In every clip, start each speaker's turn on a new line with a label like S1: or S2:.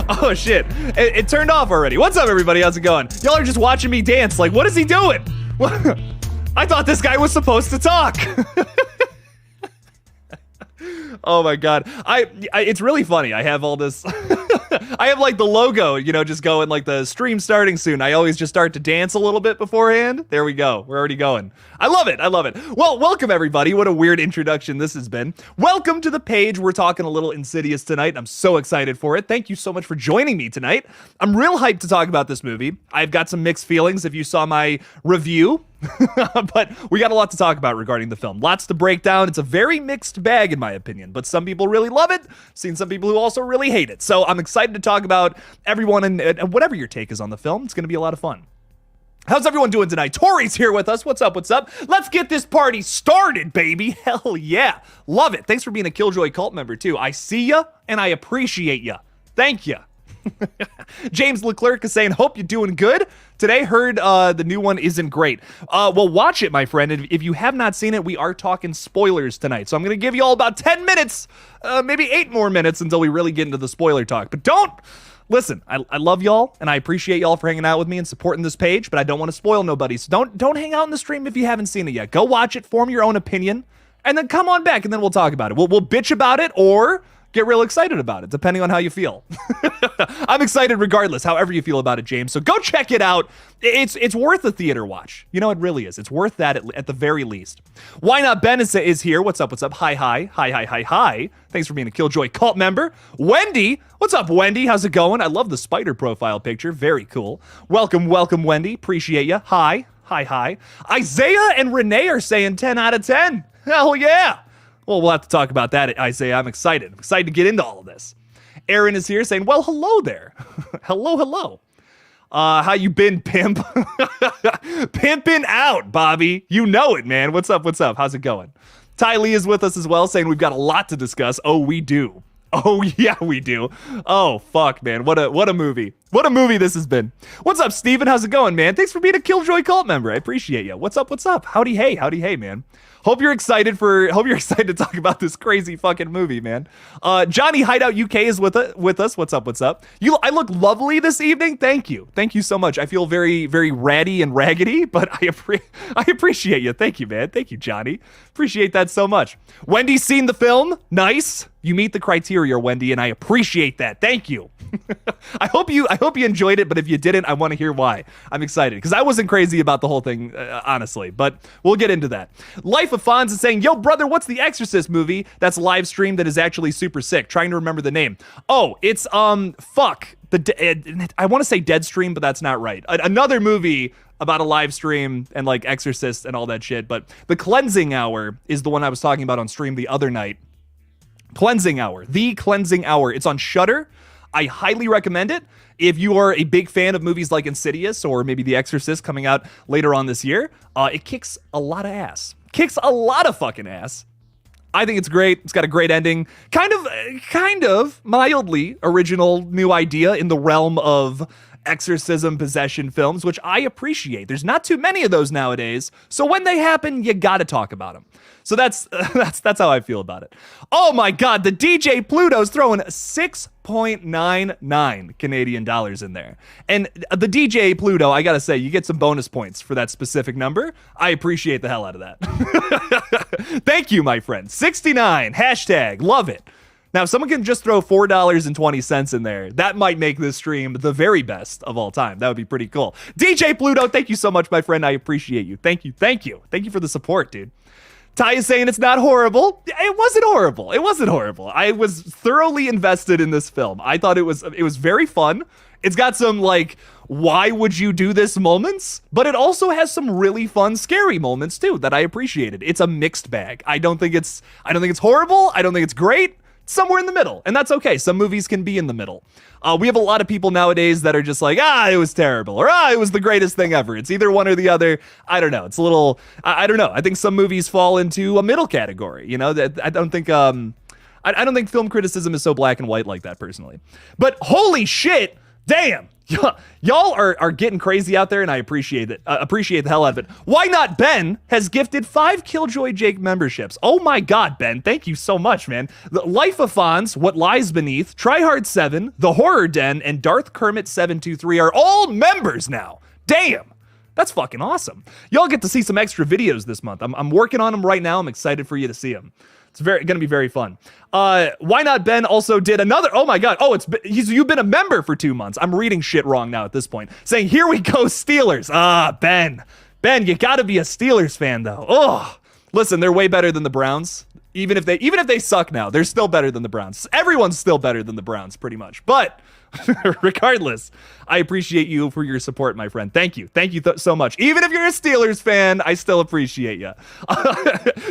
S1: Oh shit, it turned off already. What's up, everybody? How's it going? Y'all are just watching me dance. Like, what is he doing? I thought this guy was supposed to talk. Oh my god, it's really funny. I have all this. I have like the logo, you know, just going like the stream starting soon. I always just start to dance a little bit beforehand. There we go. We're already going. I love it. I love it. Well, welcome everybody. What a weird introduction this has been. Welcome to the page. We're talking a little Insidious tonight. I'm so excited for it. Thank you so much for joining me tonight. I'm real hyped to talk about this movie. I've got some mixed feelings if you saw my review. But we got a lot to talk about regarding the film. Lots to break down. It's a very mixed bag in my opinion, but some people really love it. Seen some people who also really hate it. So I'm excited to talk about everyone and whatever your take is on the film. It's going to be a lot of fun. How's everyone doing tonight? Tori's here with us. What's up? What's up? Let's get this party started, baby. Hell yeah. Love it. Thanks for being a KillJoy cult member too. I see ya and I appreciate ya. Thank ya. James Leclerc is saying, hope you're doing good. Today heard the new one isn't great. Well, watch it, my friend. If you have not seen it, we are talking spoilers tonight. So I'm going to give you all about 10 minutes, maybe 8 more minutes until we really get into the spoiler talk. But listen, I love y'all and I appreciate y'all for hanging out with me and supporting this page, but I don't want to spoil nobody. So don't hang out in the stream if you haven't seen it yet. Go watch it, form your own opinion, and then come on back and then we'll talk about it. We'll bitch about it or get real excited about it, depending on how you feel. I'm excited regardless, however you feel about it, James. So go check it out. It's worth a theater watch. You know, it really is. It's worth that at the very least. Why Not Ben is here. What's up? What's up? Hi. Thanks for being a KillJoy cult member. Wendy. What's up, Wendy? How's it going? I love the spider profile picture. Very cool. Welcome, Wendy. Appreciate you. Hi. Isaiah and Renee are saying 10 out of 10. Hell yeah. Well, we'll have to talk about that, Isaiah. I'm excited. I'm excited to get into all of this. Aaron is here saying, well, hello there. hello. How you been, pimp? Pimping out, Bobby. You know it, man. What's up? How's it going? Ty Lee is with us as well, saying we've got a lot to discuss. Oh, we do. Oh, yeah, we do. Oh, fuck, man. What a movie. What a movie this has been. What's up, Steven? How's it going, man? Thanks for being a KillJoy cult member. I appreciate you. What's up? Howdy, hey, man. Hope you're excited to talk about this crazy fucking movie, man. Johnny Hideout UK is with us. What's up? I look lovely this evening. Thank you so much. I feel very, very ratty and raggedy, but I appreciate you. Thank you, man. Thank you, Johnny. Appreciate that so much. Wendy's seen the film. Nice. You meet the criteria, Wendy, and I appreciate that. Thank you. I hope you enjoyed it, but if you didn't, I want to hear why. I'm excited because I wasn't crazy about the whole thing, honestly, but we'll get into that. Life of Fonz is saying, yo, brother, what's the Exorcist movie that's live streamed that is actually super sick? Trying to remember the name. Oh, it's, fuck. I want to say Deadstream, but that's not right. Another movie about a live stream and like Exorcist and all that shit, but The Cleansing Hour is the one I was talking about on stream the other night. The Cleansing Hour. It's on Shudder. I highly recommend it. If you are a big fan of movies like Insidious or maybe The Exorcist coming out later on this year, it kicks a lot of ass. Kicks a lot of fucking ass. I think it's great. It's got a great ending. Kind of mildly original new idea in the realm of exorcism possession films, which I appreciate. There's not too many of those nowadays, so when they happen, you gotta talk about them. So that's how I feel about it. Oh my god, the DJ Pluto's throwing 6.99 Canadian dollars in there. And the DJ Pluto, I gotta say, you get some bonus points for that specific number. I appreciate the hell out of that. Thank you, my friend. 69, hashtag, love it. Now, if someone can just throw $4.20 in there, that might make this stream the very best of all time. That would be pretty cool. DJ Pluto, thank you so much, my friend. I appreciate you. Thank you for the support, dude. Ty is saying it's not horrible. It wasn't horrible. I was thoroughly invested in this film. I thought it was very fun. It's got some like, why would you do this moments, but it also has some really fun, scary moments too that I appreciated. It's a mixed bag. I don't think it's horrible. I don't think it's great. Somewhere in the middle, and that's okay. Some movies can be in the middle. We have a lot of people nowadays that are just like, it was terrible, or it was the greatest thing ever. It's either one or the other. I don't know. It's a little, I don't know. I think some movies fall into a middle category. You know, that I don't think film criticism is so black and white like that personally. But holy shit, damn. Y'all are getting crazy out there, and I appreciate it. Appreciate the hell out of it. Why Not Ben has gifted 5 KillJoy Jake memberships. Oh my God, Ben, thank you so much, man. The Life of Fonz, What Lies Beneath, Tryhard 7, The Horror Den, and Darth Kermit 723 are all members now. Damn. That's fucking awesome. Y'all get to see some extra videos this month. I'm working on them right now. I'm excited for you to see them. It's gonna be very fun. Why Not Ben also did another. Oh my God. Oh, you've been a member for 2 months. I'm reading shit wrong now at this point. Saying, here we go, Steelers. Ben, you gotta be a Steelers fan though. Oh, listen, they're way better than the Browns. Even if they suck now, they're still better than the Browns. Everyone's still better than the Browns, pretty much. But regardless, I appreciate you for your support, my friend. Thank you so much. Even if you're a Steelers fan, I still appreciate you.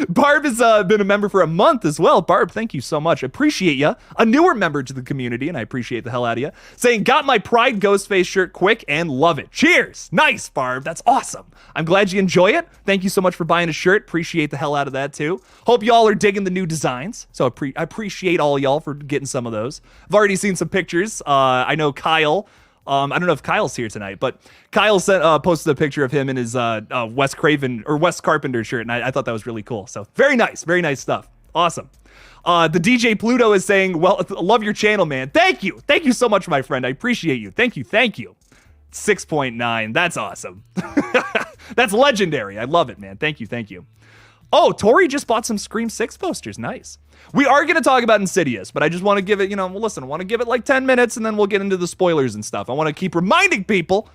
S1: Barb has been a member for a month as well. Barb, thank you so much. Appreciate you. A newer member to the community, and I appreciate the hell out of you. Saying, got my Pride Ghostface shirt quick and love it. Cheers. Nice, Barb. That's awesome. I'm glad you enjoy it. Thank you so much for buying a shirt. Appreciate the hell out of that too. Hope y'all are digging the new designs. So I appreciate all y'all for getting some of those. I've already seen some pictures. I know Kyle. I don't know if Kyle's here tonight, but Kyle posted a picture of him in his Wes Carpenter shirt, and I thought that was really cool. So very nice stuff. Awesome. The DJ Pluto is saying, well, love your channel, man. Thank you so much, my friend. I appreciate you. Thank you. 6.9. That's awesome. That's legendary. I love it, man. Thank you. Oh, Tori just bought some Scream 6 posters. Nice. We are going to talk about Insidious, but I just want to give it, I want to give it like 10 minutes and then we'll get into the spoilers and stuff. I want to keep reminding people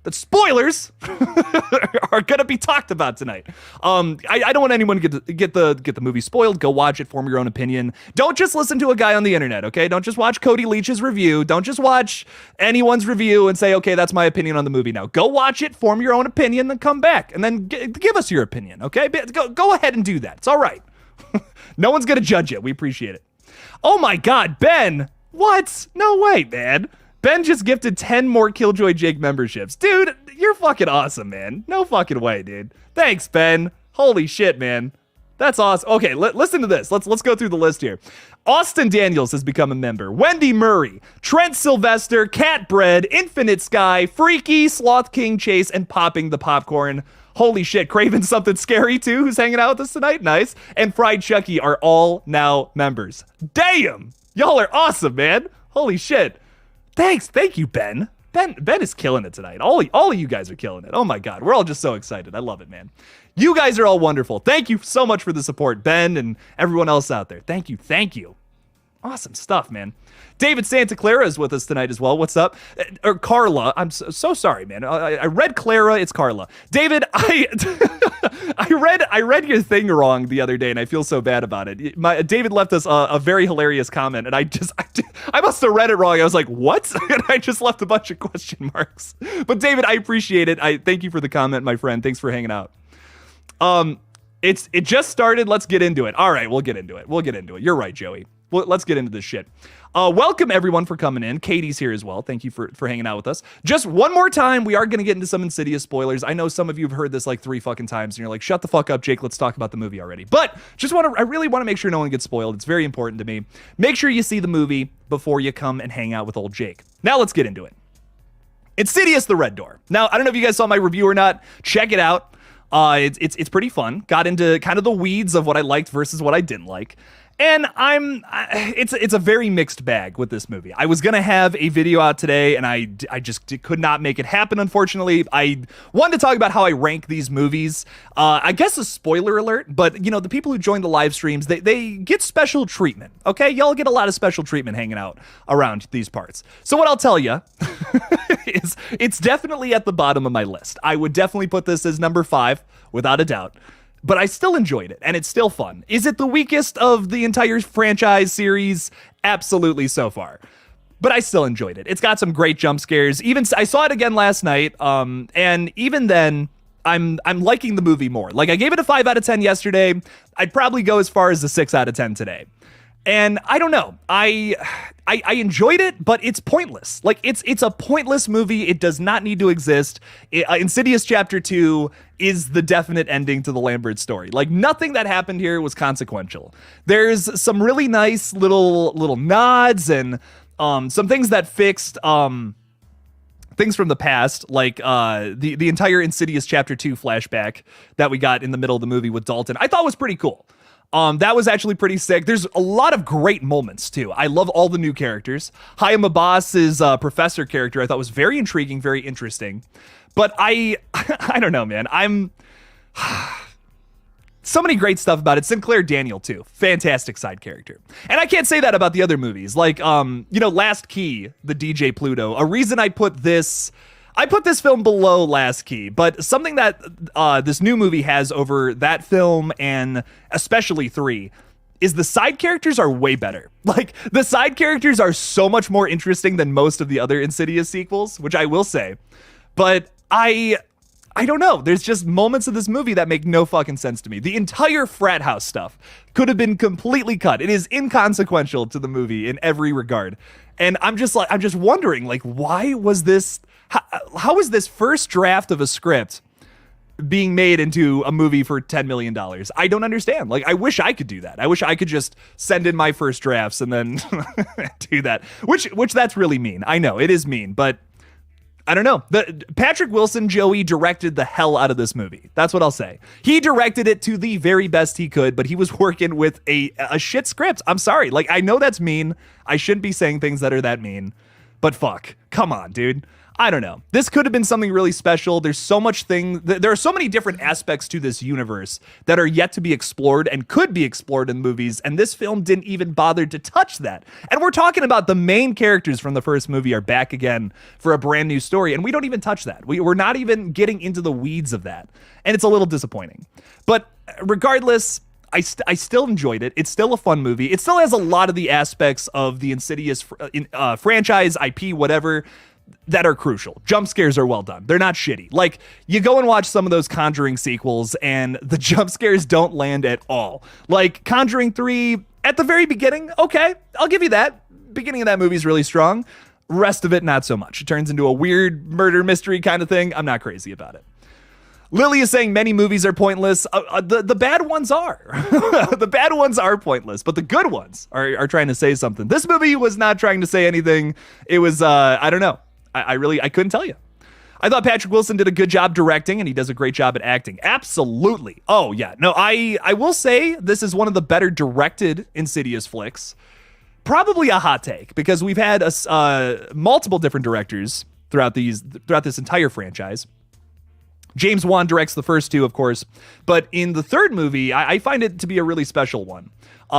S1: that spoilers are going to be talked about tonight. I don't want anyone to get the movie spoiled. Go watch it, form your own opinion. Don't just listen to a guy on the internet, okay? Don't just watch Cody Leach's review. Don't just watch anyone's review and say, okay, that's my opinion on the movie now. Go watch it, form your own opinion, then come back and then give us your opinion, okay? Go ahead and do that. It's all right. No one's going to judge you. We appreciate it. Oh my God, Ben. What? No way, man. Ben just gifted 10 more KillJoy Jake memberships. Dude, you're fucking awesome, man. No fucking way, dude. Thanks, Ben. Holy shit, man. That's awesome. Okay, listen to this. Let's go through the list here. Austin Daniels has become a member. Wendy Murray, Trent Sylvester, Catbread, Infinite Sky, Freaky, Sloth King Chase, and Popping the Popcorn. Holy shit, Craven Something Scary too, who's hanging out with us tonight. Nice. And Fried Chucky are all now members. Damn! Y'all are awesome, man. Holy shit. Thanks. Thank you, Ben. Ben is killing it tonight. All of you guys are killing it. Oh my God. We're all just so excited. I love it, man. You guys are all wonderful. Thank you so much for the support, Ben and everyone else out there. Thank you. Awesome stuff, man. David Santa Clara is with us tonight as well. What's up? Or Carla. I'm so sorry, man. I read Clara. It's Carla. David, I read your thing wrong the other day, and I feel so bad about it. David left us a very hilarious comment, and I must have read it wrong. I was like, what? And I just left a bunch of question marks. But David, I appreciate it. I thank you for the comment, my friend. Thanks for hanging out. It just started. Let's get into it. All right, we'll get into it. You're right, Joey. Well, let's get into this shit. Welcome everyone for coming in. Katie's here as well. Thank you for hanging out with us. Just one more time, we are going to get into some Insidious spoilers. I know some of you have heard this like 3 fucking times and you're like, shut the fuck up, Jake. Let's talk about the movie already. But I really want to make sure no one gets spoiled. It's very important to me. Make sure you see the movie before you come and hang out with old Jake. Now let's get into it. Insidious: The Red Door. Now, I don't know if you guys saw my review or not. Check it out. It's pretty fun. Got into kind of the weeds of what I liked versus what I didn't like. And it's a very mixed bag with this movie. I was going to have a video out today and I just could not make it happen, unfortunately. I wanted to talk about how I rank these movies. I guess a spoiler alert, but the people who join the live streams, they get special treatment. Okay. Y'all get a lot of special treatment hanging out around these parts. So what I'll tell you is it's definitely at the bottom of my list. I would definitely put this as number 5 without a doubt. But I still enjoyed it, and it's still fun. Is it the weakest of the entire franchise series? Absolutely so far. But I still enjoyed it. It's got some great jump scares. I saw it again last night, and even then, I'm liking the movie more. Like, I gave it a 5 out of 10 yesterday. I'd probably go as far as a 6 out of 10 today. And I don't know. I enjoyed it, but it's pointless. Like, it's a pointless movie. It does not need to exist. Insidious Chapter 2 is the definite ending to the Lambert story. Like, nothing that happened here was consequential. There's some really nice little nods and some things that fixed things from the past, like the entire Insidious Chapter 2 flashback that we got in the middle of the movie with Dalton, I thought was pretty cool. That was actually pretty sick. There's a lot of great moments too. I love all the new characters. Hayam Abbas's professor character I thought was very intriguing, very interesting. But I don't know, man. I'm so many great stuff about it. Sinclair Daniel too, fantastic side character. And I can't say that about the other movies. Like, Last Key, the DJ Pluto. A reason I put this film below Last Key, but something that this new movie has over that film, and especially 3, is the side characters are way better. Like, the side characters are so much more interesting than most of the other Insidious sequels, which I will say. But I don't know. There's just moments of this movie that make no fucking sense to me. The entire frat house stuff could have been completely cut. It is inconsequential to the movie in every regard. And I'm just wondering, like, why was this... How is this first draft of a script being made into a movie for $10 million? I don't understand. Like, I wish I could do that. I wish I could just send in my first drafts and then do that. Which that's really mean. I know, it is mean, but I don't know. Patrick Wilson, Joey, directed the hell out of this movie. That's what I'll say. He directed it to the very best he could, but he was working with a shit script. I'm sorry. Like, I know that's mean. I shouldn't be saying things that are that mean, but fuck. Come on, dude. I don't know. This could have been something really special. There's so much there are so many different aspects to this universe that are yet to be explored and could be explored in movies, and this film didn't even bother to touch that. And we're talking about the main characters from the first movie are back again for a brand new story, and we don't even touch that. We're not even getting into the weeds of that, and it's a little disappointing. But regardless, I still enjoyed it. It's still a fun movie. It still has a lot of the aspects of the Insidious franchise, IP, whatever, that are crucial. Jump scares are well done. They're not shitty. Like, you go and watch some of those Conjuring sequels and the jump scares don't land at all. Like Conjuring 3 at the very beginning, okay, I'll give you that. Beginning of that movie is really strong. Rest of it, not so much. It turns into a weird murder mystery kind of thing. I'm not crazy about it. Lily is saying many movies are pointless. The bad ones are. The bad ones are pointless, but the good ones are trying to say something. This movie was not trying to say anything. It was, I don't know. I couldn't tell you. I thought Patrick Wilson did a good job directing, and he does a great job at acting. Absolutely. Oh, yeah. No, I will say this is one of the better directed Insidious flicks. Probably a hot take, because we've had multiple different directors throughout this entire franchise. James Wan directs the first 2, of course, but in the third movie, I find it to be a really special one.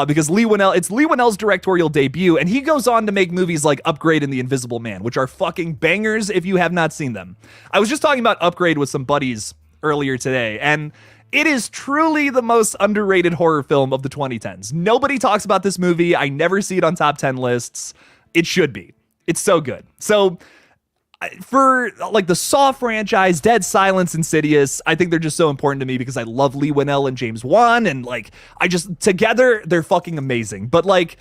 S1: Because it's Lee Winnell's directorial debut, and he goes on to make movies like Upgrade and The Invisible Man, which are fucking bangers if you have not seen them. I was just talking about Upgrade with some buddies earlier today, and it is truly the most underrated horror film of the 2010s. Nobody talks about this movie. I never see it on top 10 lists. It should be. It's so good. So for like the Saw franchise, Dead Silence, Insidious, I think they're just so important to me because I love Lee Winnell and James Wan, and like together they're fucking amazing. But like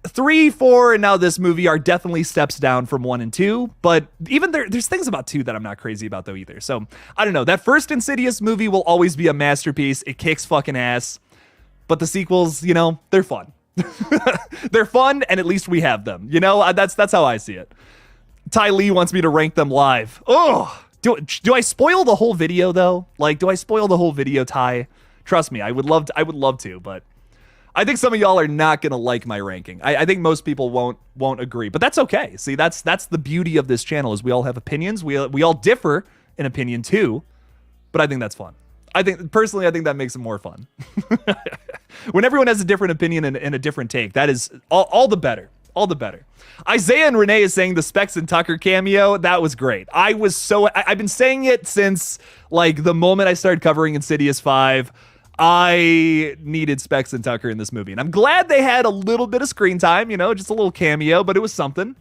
S1: 3, 4, and now this movie are definitely steps down from 1 and 2. But even there's things about 2 that I'm not crazy about though either. So I don't know. That first Insidious movie will always be a masterpiece. It kicks fucking ass. But the sequels, they're fun. They're fun, and at least we have them. That's how I see it. Ty Lee wants me to rank them live. Oh, do I spoil the whole video though? Like, do I spoil the whole video, Ty? Trust me, I would love to, but I think some of y'all are not gonna like my ranking. I think most people won't agree, but that's okay. See, that's the beauty of this channel is we all have opinions. We all differ in opinion too, but I think that's fun. I think that makes it more fun. When everyone has a different opinion and a different take, that is all the better. All the better. Isaiah and Renee is saying the Specs and Tucker cameo. That was great. I've been saying it since like the moment I started covering Insidious 5. I needed Specs and Tucker in this movie, and I'm glad they had a little bit of screen time, just a little cameo, but it was something.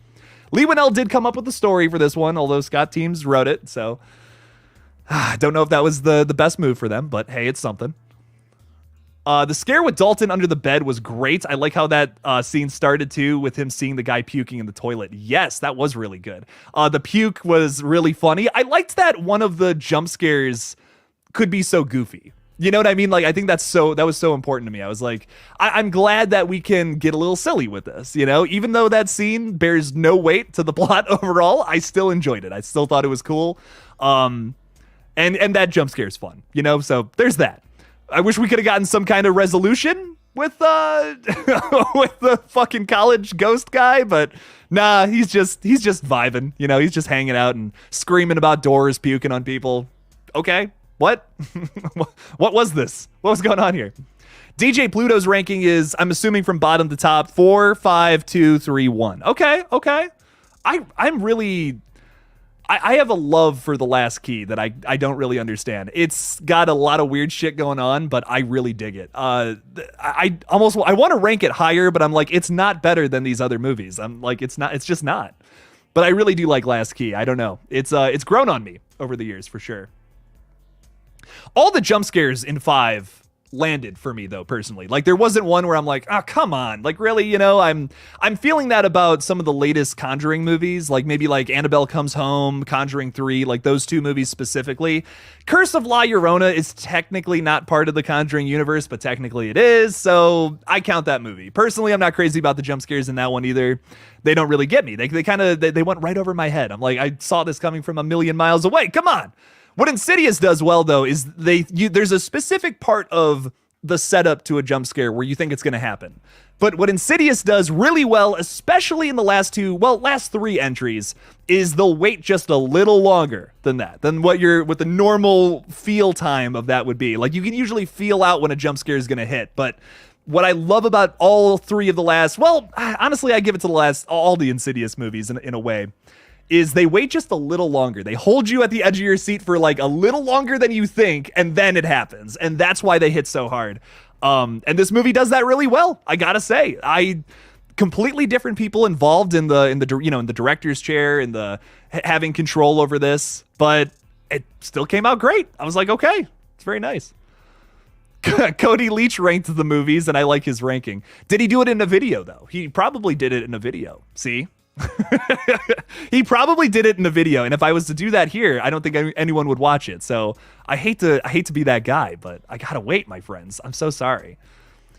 S1: Lee Winnell did come up with the story for this one, although Scott Teems wrote it, so I don't know if that was the best move for them, but hey, it's something. The scare with Dalton under the bed was great. I like how that scene started too, with him seeing the guy puking in the toilet. Yes, that was really good. The puke was really funny. I liked that one of the jump scares could be so goofy. You know what I mean? Like, I think that was so important to me. I was like, I'm glad that we can get a little silly with this, you know? Even though that scene bears no weight to the plot overall, I still enjoyed it. I still thought it was cool. And that jump scare is fun, you know? So there's that. I wish we could have gotten some kind of resolution with with the fucking college ghost guy, but nah, he's just vibing, you know? He's just hanging out and screaming about doors, puking on people. Okay. What? What was this? What was going on here? DJ Pluto's ranking is, I'm assuming from bottom to top, 4, 5, 2, 3, 1. Okay. I'm really, I have a love for The Last Key that I don't really understand. It's got a lot of weird shit going on, but I really dig it. I want to rank it higher, but I'm like, it's not better than these other movies. I'm like, it's just not. But I really do like Last Key. I don't know. It's grown on me over the years for sure. All the jump scares in 5 landed for me though, personally. Like, there wasn't one where I'm like, oh, come on. Like, really, you know, I'm feeling that about some of the latest Conjuring movies, like maybe like Annabelle Comes Home, Conjuring 3, like those 2 movies specifically. Curse of La Llorona is technically not part of the Conjuring universe, but technically it is, so I count that movie. Personally, I'm not crazy about the jump scares in that one either. They don't really get me. They kind of went right over my head. I'm like, I saw this coming from a million miles away. Come on. What Insidious does well, though, is there's a specific part of the setup to a jump scare where you think it's going to happen. But what Insidious does really well, especially in the last 3 entries, is they'll wait just a little longer than that, than what the normal feel time of that would be. Like, you can usually feel out when a jump scare is going to hit, but what I love about all 3 of the last, honestly, I give it to all the Insidious movies in a way, is they wait just a little longer. They hold you at the edge of your seat for like a little longer than you think, and then it happens. And that's why they hit so hard. And this movie does that really well, I gotta say. Completely different people involved in the director's chair, in the having control over this, but it still came out great. I was like, okay, it's very nice. Cody Leach ranked the movies, and I like his ranking. Did he do it in a video, though? He probably did it in a video. See? He probably did it in a video, and if I was to do that here, I don't think anyone would watch it. So I hate to be that guy, but I gotta wait, my friends. I'm so sorry.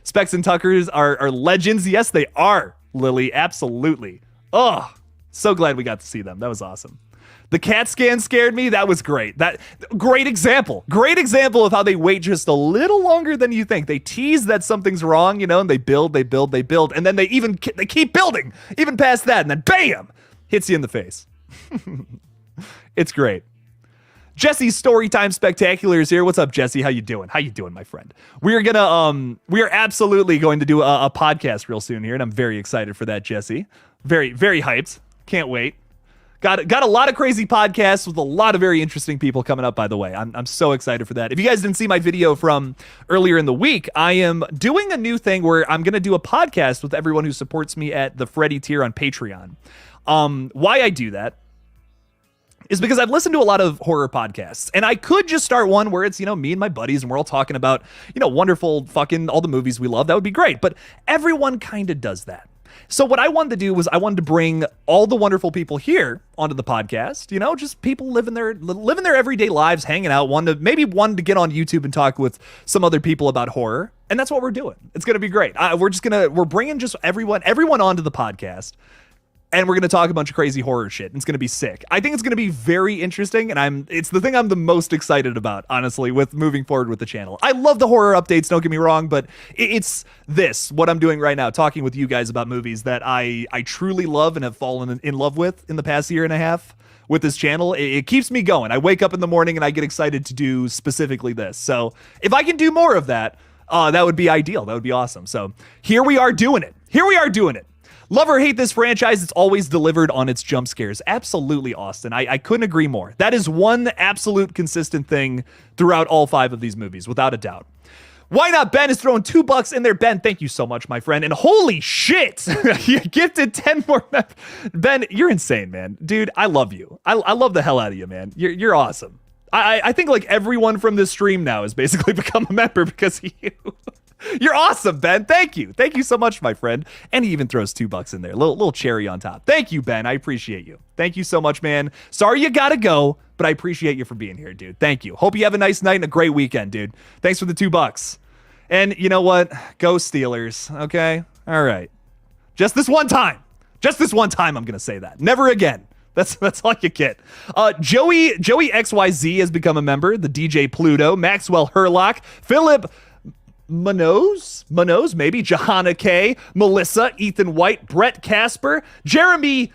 S1: Specs and Tuckers are legends. Yes, they are, Lily. Absolutely. Oh, so glad we got to see them. That was awesome. The CAT scan scared me. That was great. Great example. Great example of how they wait just a little longer than you think. They tease that something's wrong, you know, and they build, and then they keep building, even past that, and then bam, hits you in the face. It's great. Jesse's Storytime Spectacular is here. What's up, Jesse? How you doing? My friend? We are absolutely going to do a podcast real soon here, and I'm very excited for that, Jesse. Very, very hyped. Can't wait. Got a lot of crazy podcasts with a lot of very interesting people coming up, by the way. I'm so excited for that. If you guys didn't see my video from earlier in the week, I am doing a new thing where I'm going to do a podcast with everyone who supports me at the Freddy tier on Patreon. Why I do that is because I've listened to a lot of horror podcasts, and I could just start one where it's, you know, me and my buddies, and we're all talking about, you know, wonderful fucking all the movies we love. That would be great. But everyone kind of does that. So what I wanted to do was I wanted to bring all the wonderful people here onto the podcast, you know, just people living their everyday lives, hanging out, wanted to get on YouTube and talk with some other people about horror. And that's what we're doing. It's going to be great. We're bringing just everyone onto the podcast, and we're going to talk a bunch of crazy horror shit. And it's going to be sick. I think it's going to be very interesting, and it's the thing I'm the most excited about, honestly, with moving forward with the channel. I love the horror updates, don't get me wrong, but it's what I'm doing right now, talking with you guys about movies that I truly love and have fallen in love with in the past year and a half with this channel. It keeps me going. I wake up in the morning and I get excited to do specifically this. So if I can do more of that, that would be ideal. That would be awesome. So here we are doing it. Love or hate this franchise, it's always delivered on its jump scares. Absolutely, Austin. I couldn't agree more. That is one absolute consistent thing throughout all 5 of these movies, without a doubt. Why Not Ben is throwing $2 in there. Ben, thank you so much, my friend. And holy shit, you gifted 10 more. Ben, you're insane, man. Dude, I love you. I love the hell out of you, man. You're awesome. I think like everyone from this stream now has basically become a member because of you. You're awesome, Ben. Thank you. Thank you so much, my friend. And he even throws $2 in there. Little cherry on top. Thank you, Ben. I appreciate you. Thank you so much, man. Sorry you gotta go, but I appreciate you for being here, dude. Thank you. Hope you have a nice night and a great weekend, dude. Thanks for the $2. And you know what? Go Steelers, okay? All right. Just this one time. Just this one time I'm gonna say that. Never again. That's all you get. Joey XYZ has become a member. The DJ Pluto, Maxwell Herlock, Philip Manoz, maybe, Johanna K, Melissa, Ethan White, Brett Casper, Jeremy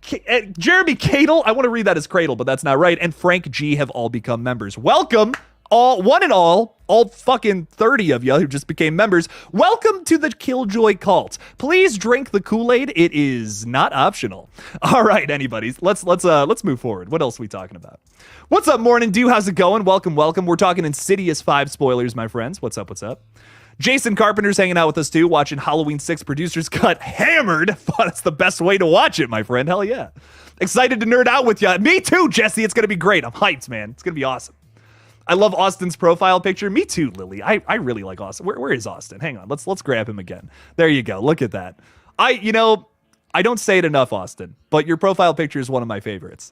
S1: Cadle. I want to read that as Cradle, but that's not right. And Frank G have all become members. Welcome, all fucking 30 of you who just became members. Welcome to the KillJoy cult. Please drink the Kool-Aid. It is not optional. All right, anybody's. Let's move forward. What else are we talking about? What's up, Morning Dew? How's it going? Welcome. We're talking Insidious 5 spoilers, my friends. What's up? Jason Carpenter's hanging out with us too, watching Halloween 6 Producer's Cut hammered. That's the best way to watch it, my friend. Hell yeah. Excited to nerd out with you. Me too, Jesse. It's going to be great. I'm hyped, man. It's going to be awesome. I love Austin's profile picture. Me too, Lily. I really like Austin. Where is Austin? Hang on. Let's grab him again. There you go. Look at that. I don't say it enough, Austin, but your profile picture is one of my favorites.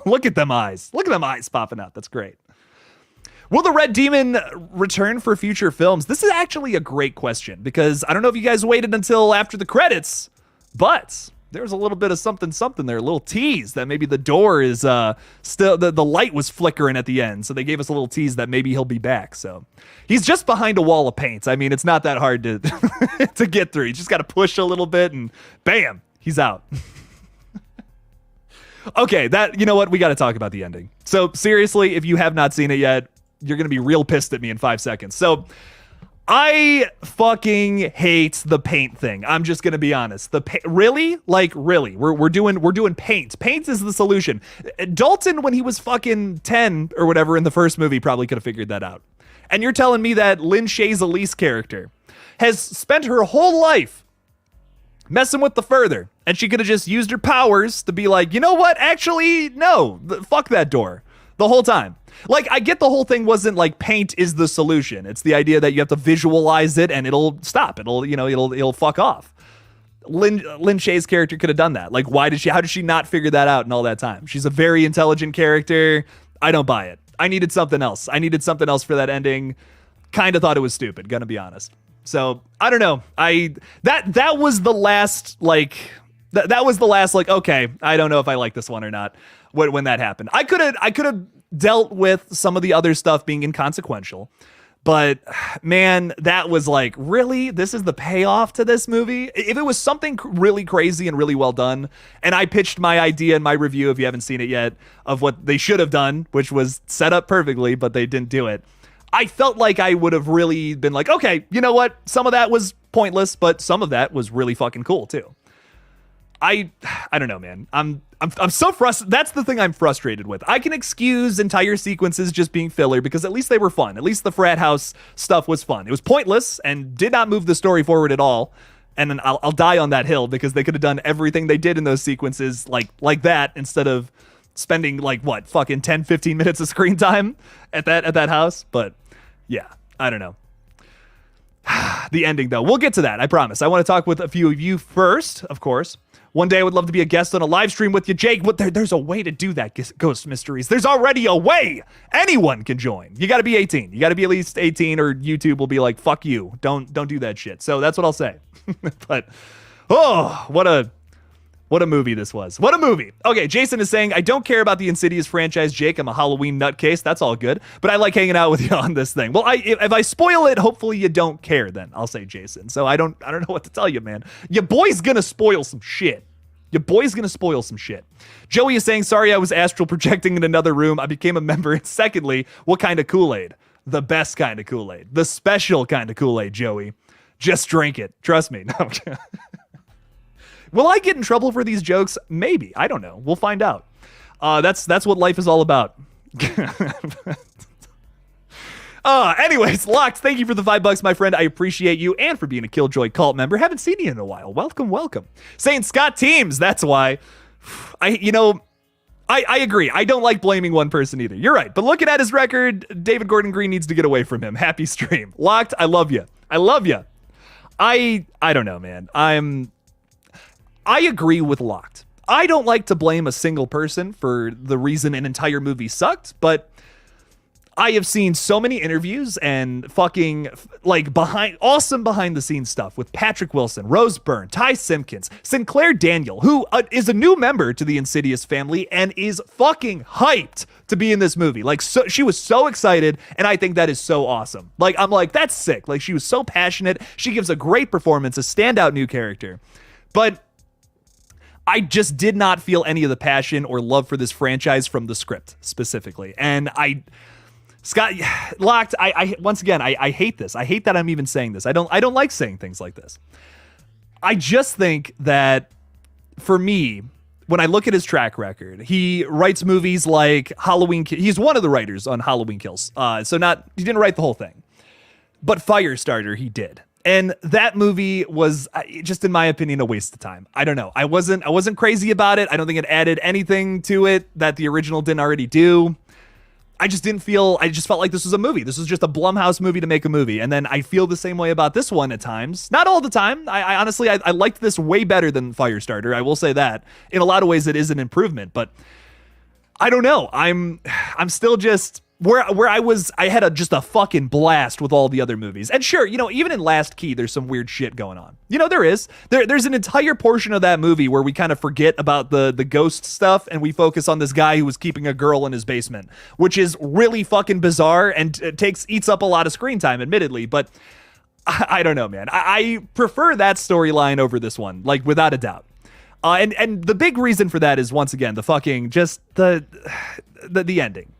S1: Look at them eyes. Look at them eyes popping out. That's great. Will the Red Demon return for future films? This is actually a great question because I don't know if you guys waited until after the credits, but there's a little bit of something there, a little tease that maybe the door is still, the light was flickering at the end. So they gave us a little tease that maybe he'll be back. So he's just behind a wall of paint. I mean, it's not that hard to, to get through. You just got to push a little bit and bam, he's out. Okay, you know what? We got to talk about the ending. So seriously, if you have not seen it yet, you're going to be real pissed at me in 5 seconds. So I fucking hate the paint thing. I'm just gonna be honest. Really? We're doing paint. Paint is the solution. Dalton, when he was fucking 10 or whatever in the first movie, probably could have figured that out. And you're telling me that Lynn Shaye's Elise character has spent her whole life messing with the further, and she could have just used her powers to be like, you know what? Actually, no. Fuck that door. The whole time. Like, I get the whole thing wasn't like paint is the solution. It's the idea that you have to visualize it and it'll stop. It'll fuck off. Lynn Shaye's character could have done that. Like, how did she not figure that out in all that time? She's a very intelligent character. I don't buy it. I needed something else. For that ending. Kind of thought it was stupid, gonna be honest. So, I don't know. That was the last, okay, I don't know if I like this one or not when that happened. I could have dealt with some of the other stuff being inconsequential, but man, that was like, really? This is the payoff to this movie? If it was something really crazy and really well done, and I pitched my idea in my review, if you haven't seen it yet, of what they should have done, which was set up perfectly, but they didn't do it, I felt like I would have really been like, okay, you know what? Some of that was pointless, but some of that was really fucking cool too. I don't know, man. I'm so frustrated. That's the thing I'm frustrated with. I can excuse entire sequences just being filler because at least they were fun. At least the frat house stuff was fun. It was pointless and did not move the story forward at all. And then I'll die on that hill because they could have done everything they did in those sequences like that instead of spending fucking 10, 15 minutes of screen time at that house. But yeah, I don't know. The ending though, we'll get to that. I promise. I want to talk with a few of you first, of course. One day I would love to be a guest on a live stream with you, Jake. But there's a way to do that, Ghost Mysteries. There's already a way. Anyone can join. You got to be 18. You got to be at least 18 or YouTube will be like, fuck you. Don't do that shit. So that's what I'll say. But, what a movie this was. What a movie. Okay, Jason is saying, I don't care about the Insidious franchise, Jake. I'm a Halloween nutcase. That's all good. But I like hanging out with you on this thing. Well, if I spoil it, hopefully you don't care then. I'll say Jason. So I don't know what to tell you, man. Your boy's gonna spoil some shit. Joey is saying, sorry, I was astral projecting in another room. I became a member. And secondly, what kind of Kool-Aid? The best kind of Kool-Aid. The special kind of Kool-Aid, Joey. Just drink it. Trust me. No. Will I get in trouble for these jokes? Maybe. I don't know. We'll find out. That's what life is all about. Anyways, Locked, thank you for the $5, my friend. I appreciate you and for being a KillJoy cult member. Haven't seen you in a while. Welcome. Saying Scott Teams, that's why. I agree. I don't like blaming one person either. You're right. But looking at his record, David Gordon Green needs to get away from him. Happy stream. Locked, I love you. I love you. I don't know, man. I agree with Locked. I don't like to blame a single person for the reason an entire movie sucked, but I have seen so many interviews and fucking like behind the scenes stuff with Patrick Wilson, Rose Byrne, Ty Simpkins, Sinclair Daniel, who is a new member to the Insidious family and is fucking hyped to be in this movie. Like, so she was so excited, and I think that is so awesome. Like, I'm like, that's sick. Like, she was so passionate. She gives a great performance, a standout new character. But I just did not feel any of the passion or love for this franchise from the script specifically. And Scott, Locked, I once again, I hate this. I hate that I'm even saying this. I don't like saying things like this. I just think that for me, when I look at his track record, he writes movies like Halloween. He's one of the writers on Halloween Kills. He didn't write the whole thing, but Firestarter he did. And that movie was just, in my opinion, a waste of time. I don't know. I wasn't crazy about it. I don't think it added anything to it that the original didn't already do. I just felt like this was a movie. This was just a Blumhouse movie to make a movie. And then I feel the same way about this one at times. Not all the time. I honestly liked this way better than Firestarter. I will say that. In a lot of ways, it is an improvement. But I don't know. I'm still just where I had just a fucking blast with all the other movies. And sure, even in Last Key, there's some weird shit going on. There is. There's an entire portion of that movie where we kind of forget about the ghost stuff and we focus on this guy who was keeping a girl in his basement, which is really fucking bizarre and eats up a lot of screen time, admittedly. But I don't know, man. I prefer that storyline over this one, like without a doubt. And the big reason for that is, once again, the fucking just the ending.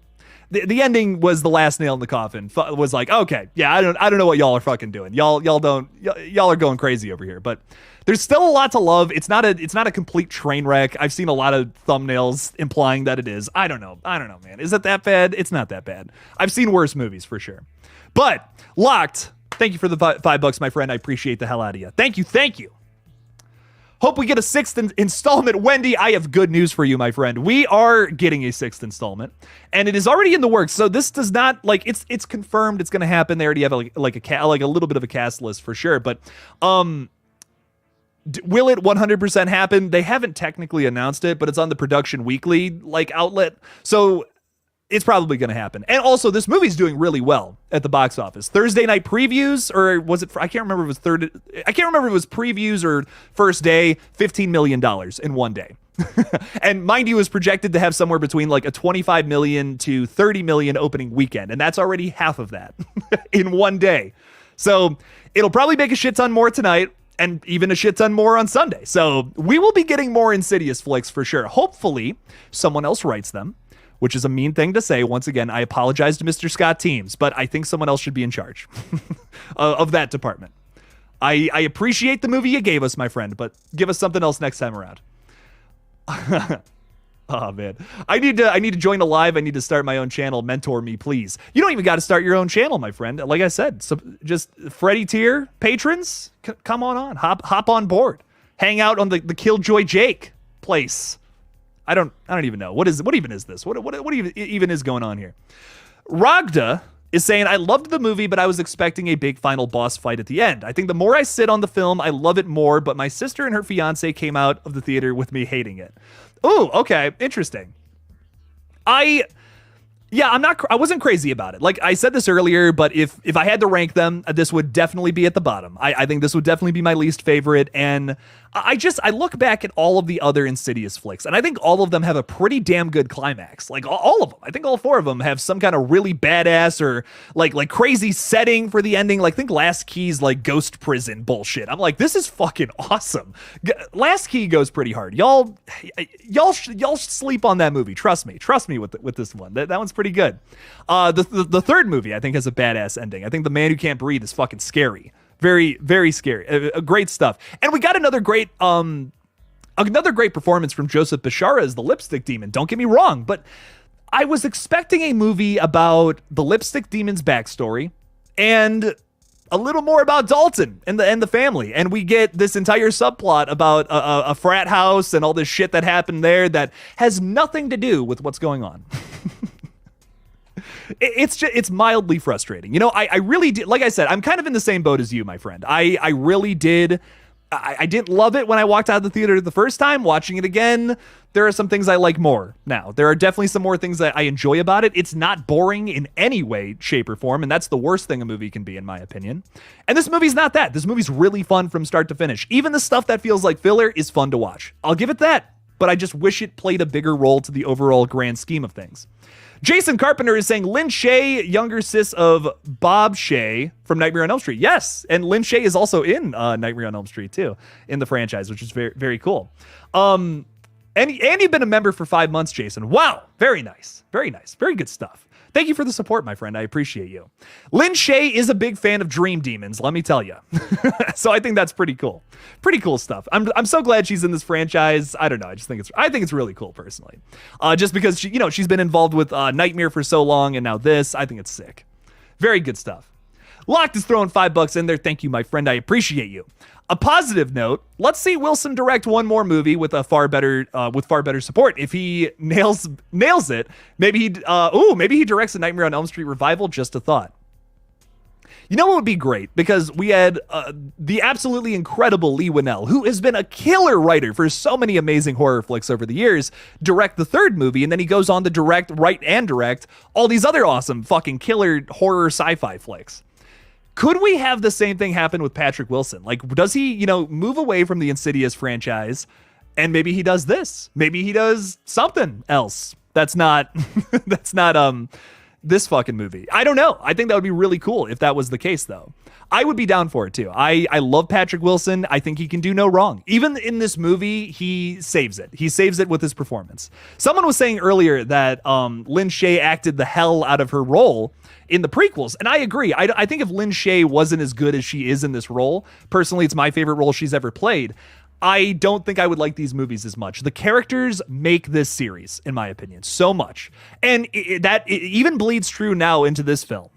S1: The ending was the last nail in the coffin. Was like, okay, yeah, I don't know what y'all are fucking doing. Y'all are going crazy over here. But there's still a lot to love. It's not a complete train wreck. I've seen a lot of thumbnails implying that it is. I don't know, man. Is it that bad? It's not that bad. I've seen worse movies for sure. But Locked, thank you for the $5, my friend. I appreciate the hell out of you. Thank you. Hope we get a sixth installment. Wendy, I have good news for you, my friend. We are getting a sixth installment, and it is already in the works. So this does not, like, it's confirmed it's going to happen. They already have a little bit of a cast list for sure. But will it 100% happen? They haven't technically announced it, but it's on the Production Weekly outlet. So it's probably going to happen. And also, this movie's doing really well at the box office. Thursday night previews, or was it? I can't remember if it was previews or first day. $15 million in one day. And mind you, is projected to have somewhere between like a 25 million to 30 million opening weekend, and that's already half of that in one day. So it'll probably make a shit ton more tonight, and even a shit ton more on Sunday. So we will be getting more Insidious flicks for sure. Hopefully, someone else writes them, which is a mean thing to say. Once again, I apologize to Mr. Scott Teams, but I think someone else should be in charge of that department. I appreciate the movie you gave us, my friend, but give us something else next time around. Oh, man. I need to join the live. I need to start my own channel. Mentor me, please. You don't even got to start your own channel, my friend. Like I said, so just Freddy tier patrons, come on. Hop on board. Hang out on the KillJoy Jake place. I don't even know. What even is this? What even is going on here? Ragda is saying, I loved the movie, but I was expecting a big final boss fight at the end. I think the more I sit on the film, I love it more, but my sister and her fiance came out of the theater with me hating it. Oh, okay. Interesting. I wasn't crazy about it. Like I said this earlier, but if I had to rank them, this would definitely be at the bottom. I think this would definitely be my least favorite. And I look back at all of the other Insidious flicks, and I think all of them have a pretty damn good climax. Like all of them. I think all four of them have some kind of really badass or like crazy setting for the ending. Like think Last Key's like ghost prison bullshit. I'm like, this is fucking awesome. Last Key goes pretty hard. Y'all sleep on that movie. Trust me with this one. That one's pretty good. The third movie I think has a badass ending. I think The Man Who Can't Breathe is fucking scary. Very, very scary. Great stuff. And we got another great performance from Joseph Bishara as the Lipstick Demon. Don't get me wrong, but I was expecting a movie about the Lipstick Demon's backstory and a little more about Dalton and the family. And we get this entire subplot about a frat house and all this shit that happened there that has nothing to do with what's going on. It's mildly frustrating. You know, I really did. Like I said, I'm kind of in the same boat as you, my friend. I really did. I didn't love it when I walked out of the theater the first time. Watching it again, there are some things I like more now. There are definitely some more things that I enjoy about it. It's not boring in any way, shape, or form, and that's the worst thing a movie can be, in my opinion. And this movie's not that. This movie's really fun from start to finish. Even the stuff that feels like filler is fun to watch. I'll give it that, but I just wish it played a bigger role to the overall grand scheme of things. Jason Carpenter is saying Lynn Shay, younger sis of Bob Shay from Nightmare on Elm Street. Yes, and Lynn Shay is also in Nightmare on Elm Street too, in the franchise, which is very, very cool. And you've been a member for 5 months, Jason. Wow, very nice, very nice, very good stuff. Thank you for the support, my friend. I appreciate you. Lynn Shay is a big fan of Dream Demons, let me tell you. So I think that's pretty cool. Pretty cool stuff. I'm so glad she's in this franchise. I don't know. I think it's really cool personally. Just because she's been involved with Nightmare for so long, and now this. I think it's sick. Very good stuff. Locked is throwing $5 in there. Thank you, my friend. I appreciate you. A positive note, let's see Wilson direct one more movie with far better support. If he nails it, maybe he directs a Nightmare on Elm Street revival. Just a thought. You know what would be great? Because we had the absolutely incredible Lee Winnell, who has been a killer writer for so many amazing horror flicks over the years, direct the third movie, and then he goes on to write and direct all these other awesome fucking killer horror sci-fi flicks. Could we have the same thing happen with Patrick Wilson? Like, does he, move away from the Insidious franchise, and maybe he does this? Maybe he does something else that's not this fucking movie. I don't know. I think that would be really cool if that was the case, though. I would be down for it, too. I love Patrick Wilson. I think he can do no wrong. Even in this movie, he saves it. He saves it with his performance. Someone was saying earlier that Lynn Shay acted the hell out of her role in the prequels, and I agree. I think if Lynn Shay wasn't as good as she is in this role, personally, it's my favorite role she's ever played, I don't think I would like these movies as much. The characters make this series, in my opinion, so much. And it even bleeds true now into this film.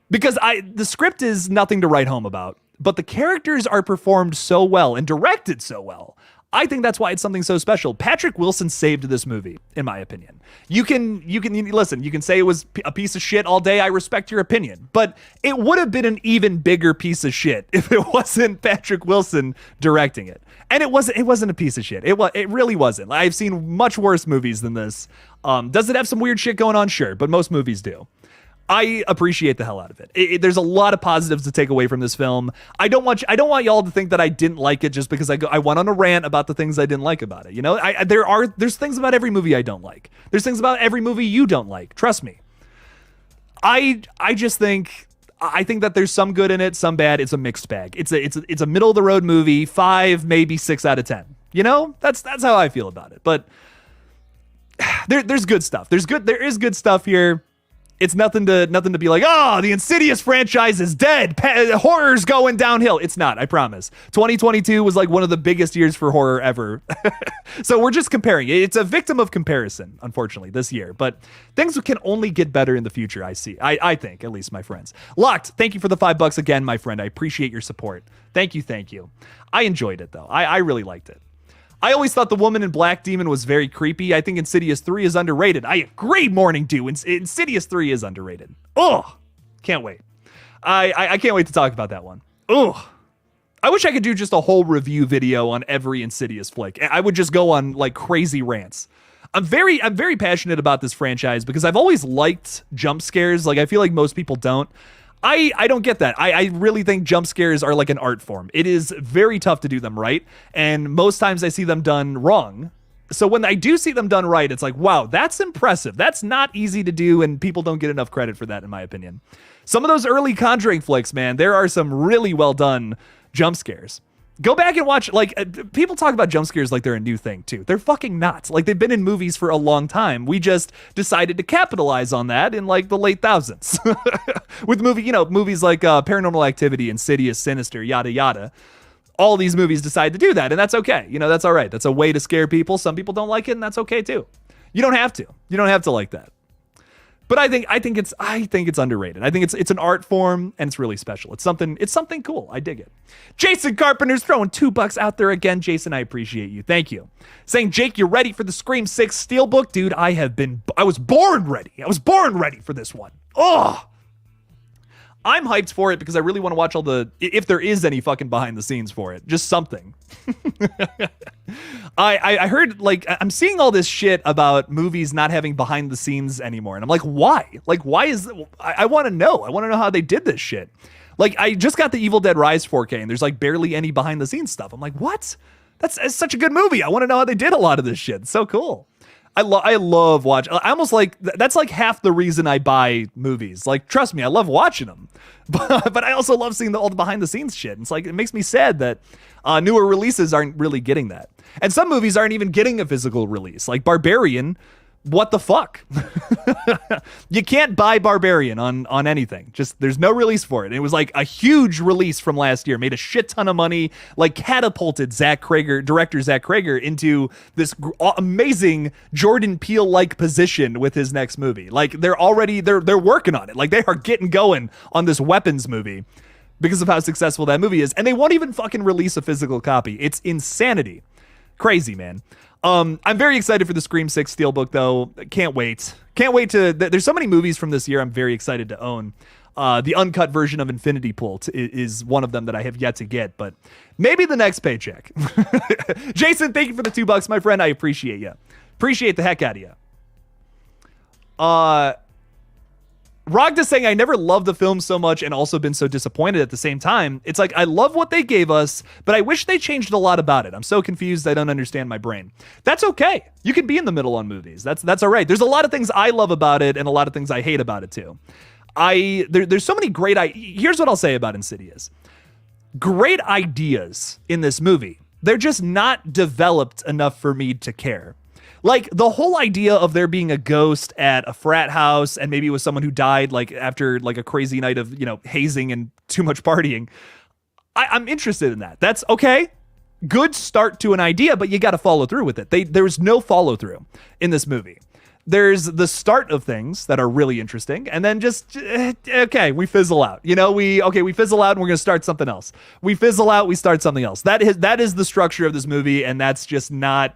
S1: Because the script is nothing to write home about, but the characters are performed so well and directed so well. I think that's why it's something so special. Patrick Wilson saved this movie, in my opinion. You can listen, you can say it was a piece of shit all day. I respect your opinion, but it would have been an even bigger piece of shit if it wasn't Patrick Wilson directing it. And it wasn't a piece of shit. It really wasn't. I've seen much worse movies than this. Does it have some weird shit going on? Sure, but most movies do. I appreciate the hell out of it. There's a lot of positives to take away from this film. I don't want y'all to think that I didn't like it just because I went on a rant about the things I didn't like about it. There's things about every movie I don't like. There's things about every movie you don't like. Trust me. I think that there's some good in it, some bad. It's a mixed bag. It's a middle of the road movie. 5, maybe 6 out of 10. That's how I feel about it. But there's good stuff. There is good stuff here. It's nothing to be like, oh, the Insidious franchise is dead. Horror's going downhill. It's not, I promise. 2022 was like one of the biggest years for horror ever. So we're just comparing. It's a victim of comparison, unfortunately, this year. But things can only get better in the future, I see. I think, at least, my friends. Locked, thank you for the $5 again, my friend. I appreciate your support. Thank you. I enjoyed it, though. I really liked it. I always thought the woman in Black Demon was very creepy. I think Insidious 3 is underrated. I agree, Morning Dew. Insidious 3 is underrated. Oh, can't wait. I can't wait to talk about that one. Oh, I wish I could do just a whole review video on every Insidious flick. I would just go on like crazy rants. I'm very passionate about this franchise because I've always liked jump scares. Like I feel like most people don't. I don't get that. I really think jump scares are like an art form. It is very tough to do them right, and most times I see them done wrong. So when I do see them done right, it's like, wow, that's impressive. That's not easy to do, and people don't get enough credit for that, in my opinion. Some of those early Conjuring flicks, man, there are some really well done jump scares. Go back and watch, like, people talk about jump scares like they're a new thing, too. They're fucking not. Like, they've been in movies for a long time. We just decided to capitalize on that in, like, the late thousands. With movies like Paranormal Activity, Insidious, Sinister, yada, yada. All these movies decide to do that, and that's okay. That's all right. That's a way to scare people. Some people don't like it, and that's okay, too. You don't have to. You don't have to like that. But I think it's underrated. I think it's an art form and it's really special. It's something cool. I dig it. Jason Carpenter's throwing $2 out there again. Jason, I appreciate you. Thank you. Saying, Jake, you're ready for the Scream 6 Steelbook? Dude, I was born ready. I was born ready for this one. Oh, I'm hyped for it because I really want to watch if there is any fucking behind the scenes for it, just something. I heard, like, I'm seeing all this shit about movies not having behind the scenes anymore. And I'm like, why? Like, why is, I want to know. I want to know how they did this shit. Like, I just got the Evil Dead Rise 4K and there's like barely any behind the scenes stuff. I'm like, what? That's such a good movie. I want to know how they did a lot of this shit. It's so cool. I love watching. I almost like, that's like half the reason I buy movies. Like, trust me, I love watching them, but I also love seeing all the behind the scenes shit. It's like, it makes me sad that newer releases aren't really getting that. And some movies aren't even getting a physical release. Like Barbarian, what the fuck? You can't buy Barbarian on anything. Just, there's no release for it. And it was like a huge release from last year, made a shit ton of money, like catapulted director Zach Krager into this amazing Jordan Peele-like position with his next movie. Like they're working on it. Like they are getting going on this Weapons movie because of how successful that movie is. And they won't even fucking release a physical copy. It's insanity. Crazy, man. I'm very excited for the Scream 6 Steelbook, though. Can't wait. There's so many movies from this year I'm very excited to own. The uncut version of Infinity Pool is one of them that I have yet to get, but maybe the next paycheck. Jason, thank you for the $2, my friend. I appreciate you. Appreciate the heck out of you. Rogda saying, I never loved the film so much and also been so disappointed at the same time. It's like, I love what they gave us, but I wish they changed a lot about it. I'm so confused, I don't understand my brain. That's okay. You can be in the middle on movies. That's all right. There's a lot of things I love about it and a lot of things I hate about it too. There's so many great here's what I'll say about Insidious. Great ideas in this movie. They're just not developed enough for me to care. Like the whole idea of there being a ghost at a frat house and maybe it was someone who died like after like a crazy night of, hazing and too much partying. I'm interested in that. That's okay. Good start to an idea, but you got to follow through with it. There's no follow through in this movie. There's the start of things that are really interesting. And then just, okay, we fizzle out. We fizzle out and we're going to start something else. We fizzle out, we start something else. That is the structure of this movie. And that's just not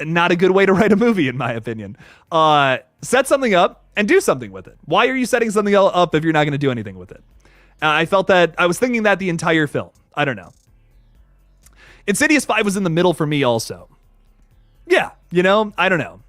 S1: a good way to write a movie, in my opinion. Set something up and do something with it. Why are you setting something up if you're not going to do anything with it? I was thinking that the entire film. I don't know. Insidious 5 was in the middle for me also. Yeah, I don't know.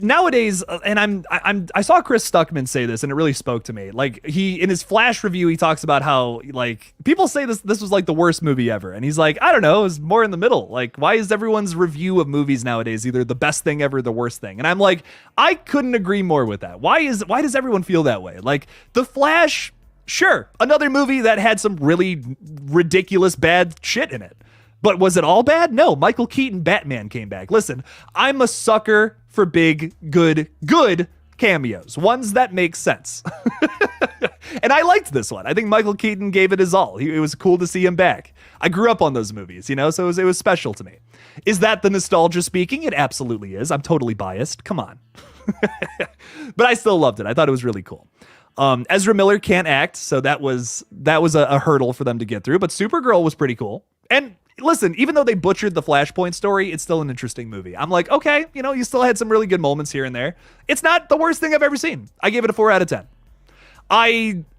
S1: Nowadays, and I saw Chris Stuckman say this, and it really spoke to me. Like in his Flash review, he talks about how like people say this was like the worst movie ever, and he's like, I don't know, it was more in the middle. Like, why is everyone's review of movies nowadays either the best thing ever, or the worst thing? And I'm like, I couldn't agree more with that. Why does everyone feel that way? Like the Flash, sure, another movie that had some really ridiculous bad shit in it. But was it all bad? No, Michael Keaton Batman came back. Listen, I'm a sucker for big, good cameos. Ones that make sense. And I liked this one. I think Michael Keaton gave it his all. It was cool to see him back. I grew up on those movies, so it was special to me. Is that the nostalgia speaking? It absolutely is. I'm totally biased. Come on. But I still loved it. I thought it was really cool. Ezra Miller can't act, so that was a hurdle for them to get through. But Supergirl was pretty cool. And listen, even though they butchered the Flashpoint story, it's still an interesting movie. I'm like, okay, you still had some really good moments here and there. It's not the worst thing I've ever seen. I gave it a 4 out of 10.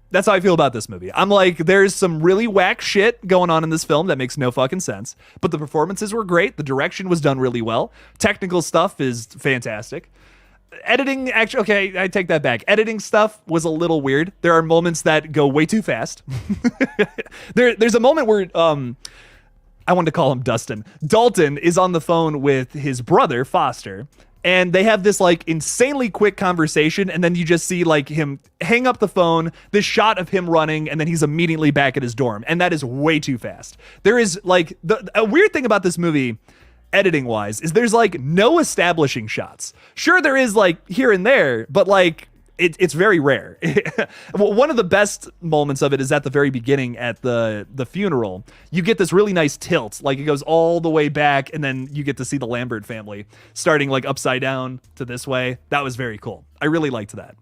S1: That's how I feel about this movie. I'm like, there's some really whack shit going on in this film that makes no fucking sense, but the performances were great. The direction was done really well. Technical stuff is fantastic. Editing, actually, okay, I take that back. Editing stuff was a little weird. There are moments that go way too fast. There's a moment where, I wanted to call him Dustin. Dalton is on the phone with his brother, Foster, and they have this like insanely quick conversation, and then you just see like him hang up the phone, this shot of him running, and then he's immediately back at his dorm, and that is way too fast. There is like, a weird thing about this movie, editing wise, is there's like no establishing shots. Sure, there is like here and there, but like It's very rare. Well, one of the best moments of it is at the very beginning at the funeral. You get this really nice tilt, like it goes all the way back, and then you get to see the Lambert family starting like upside down to this way. That was very cool. I really liked that.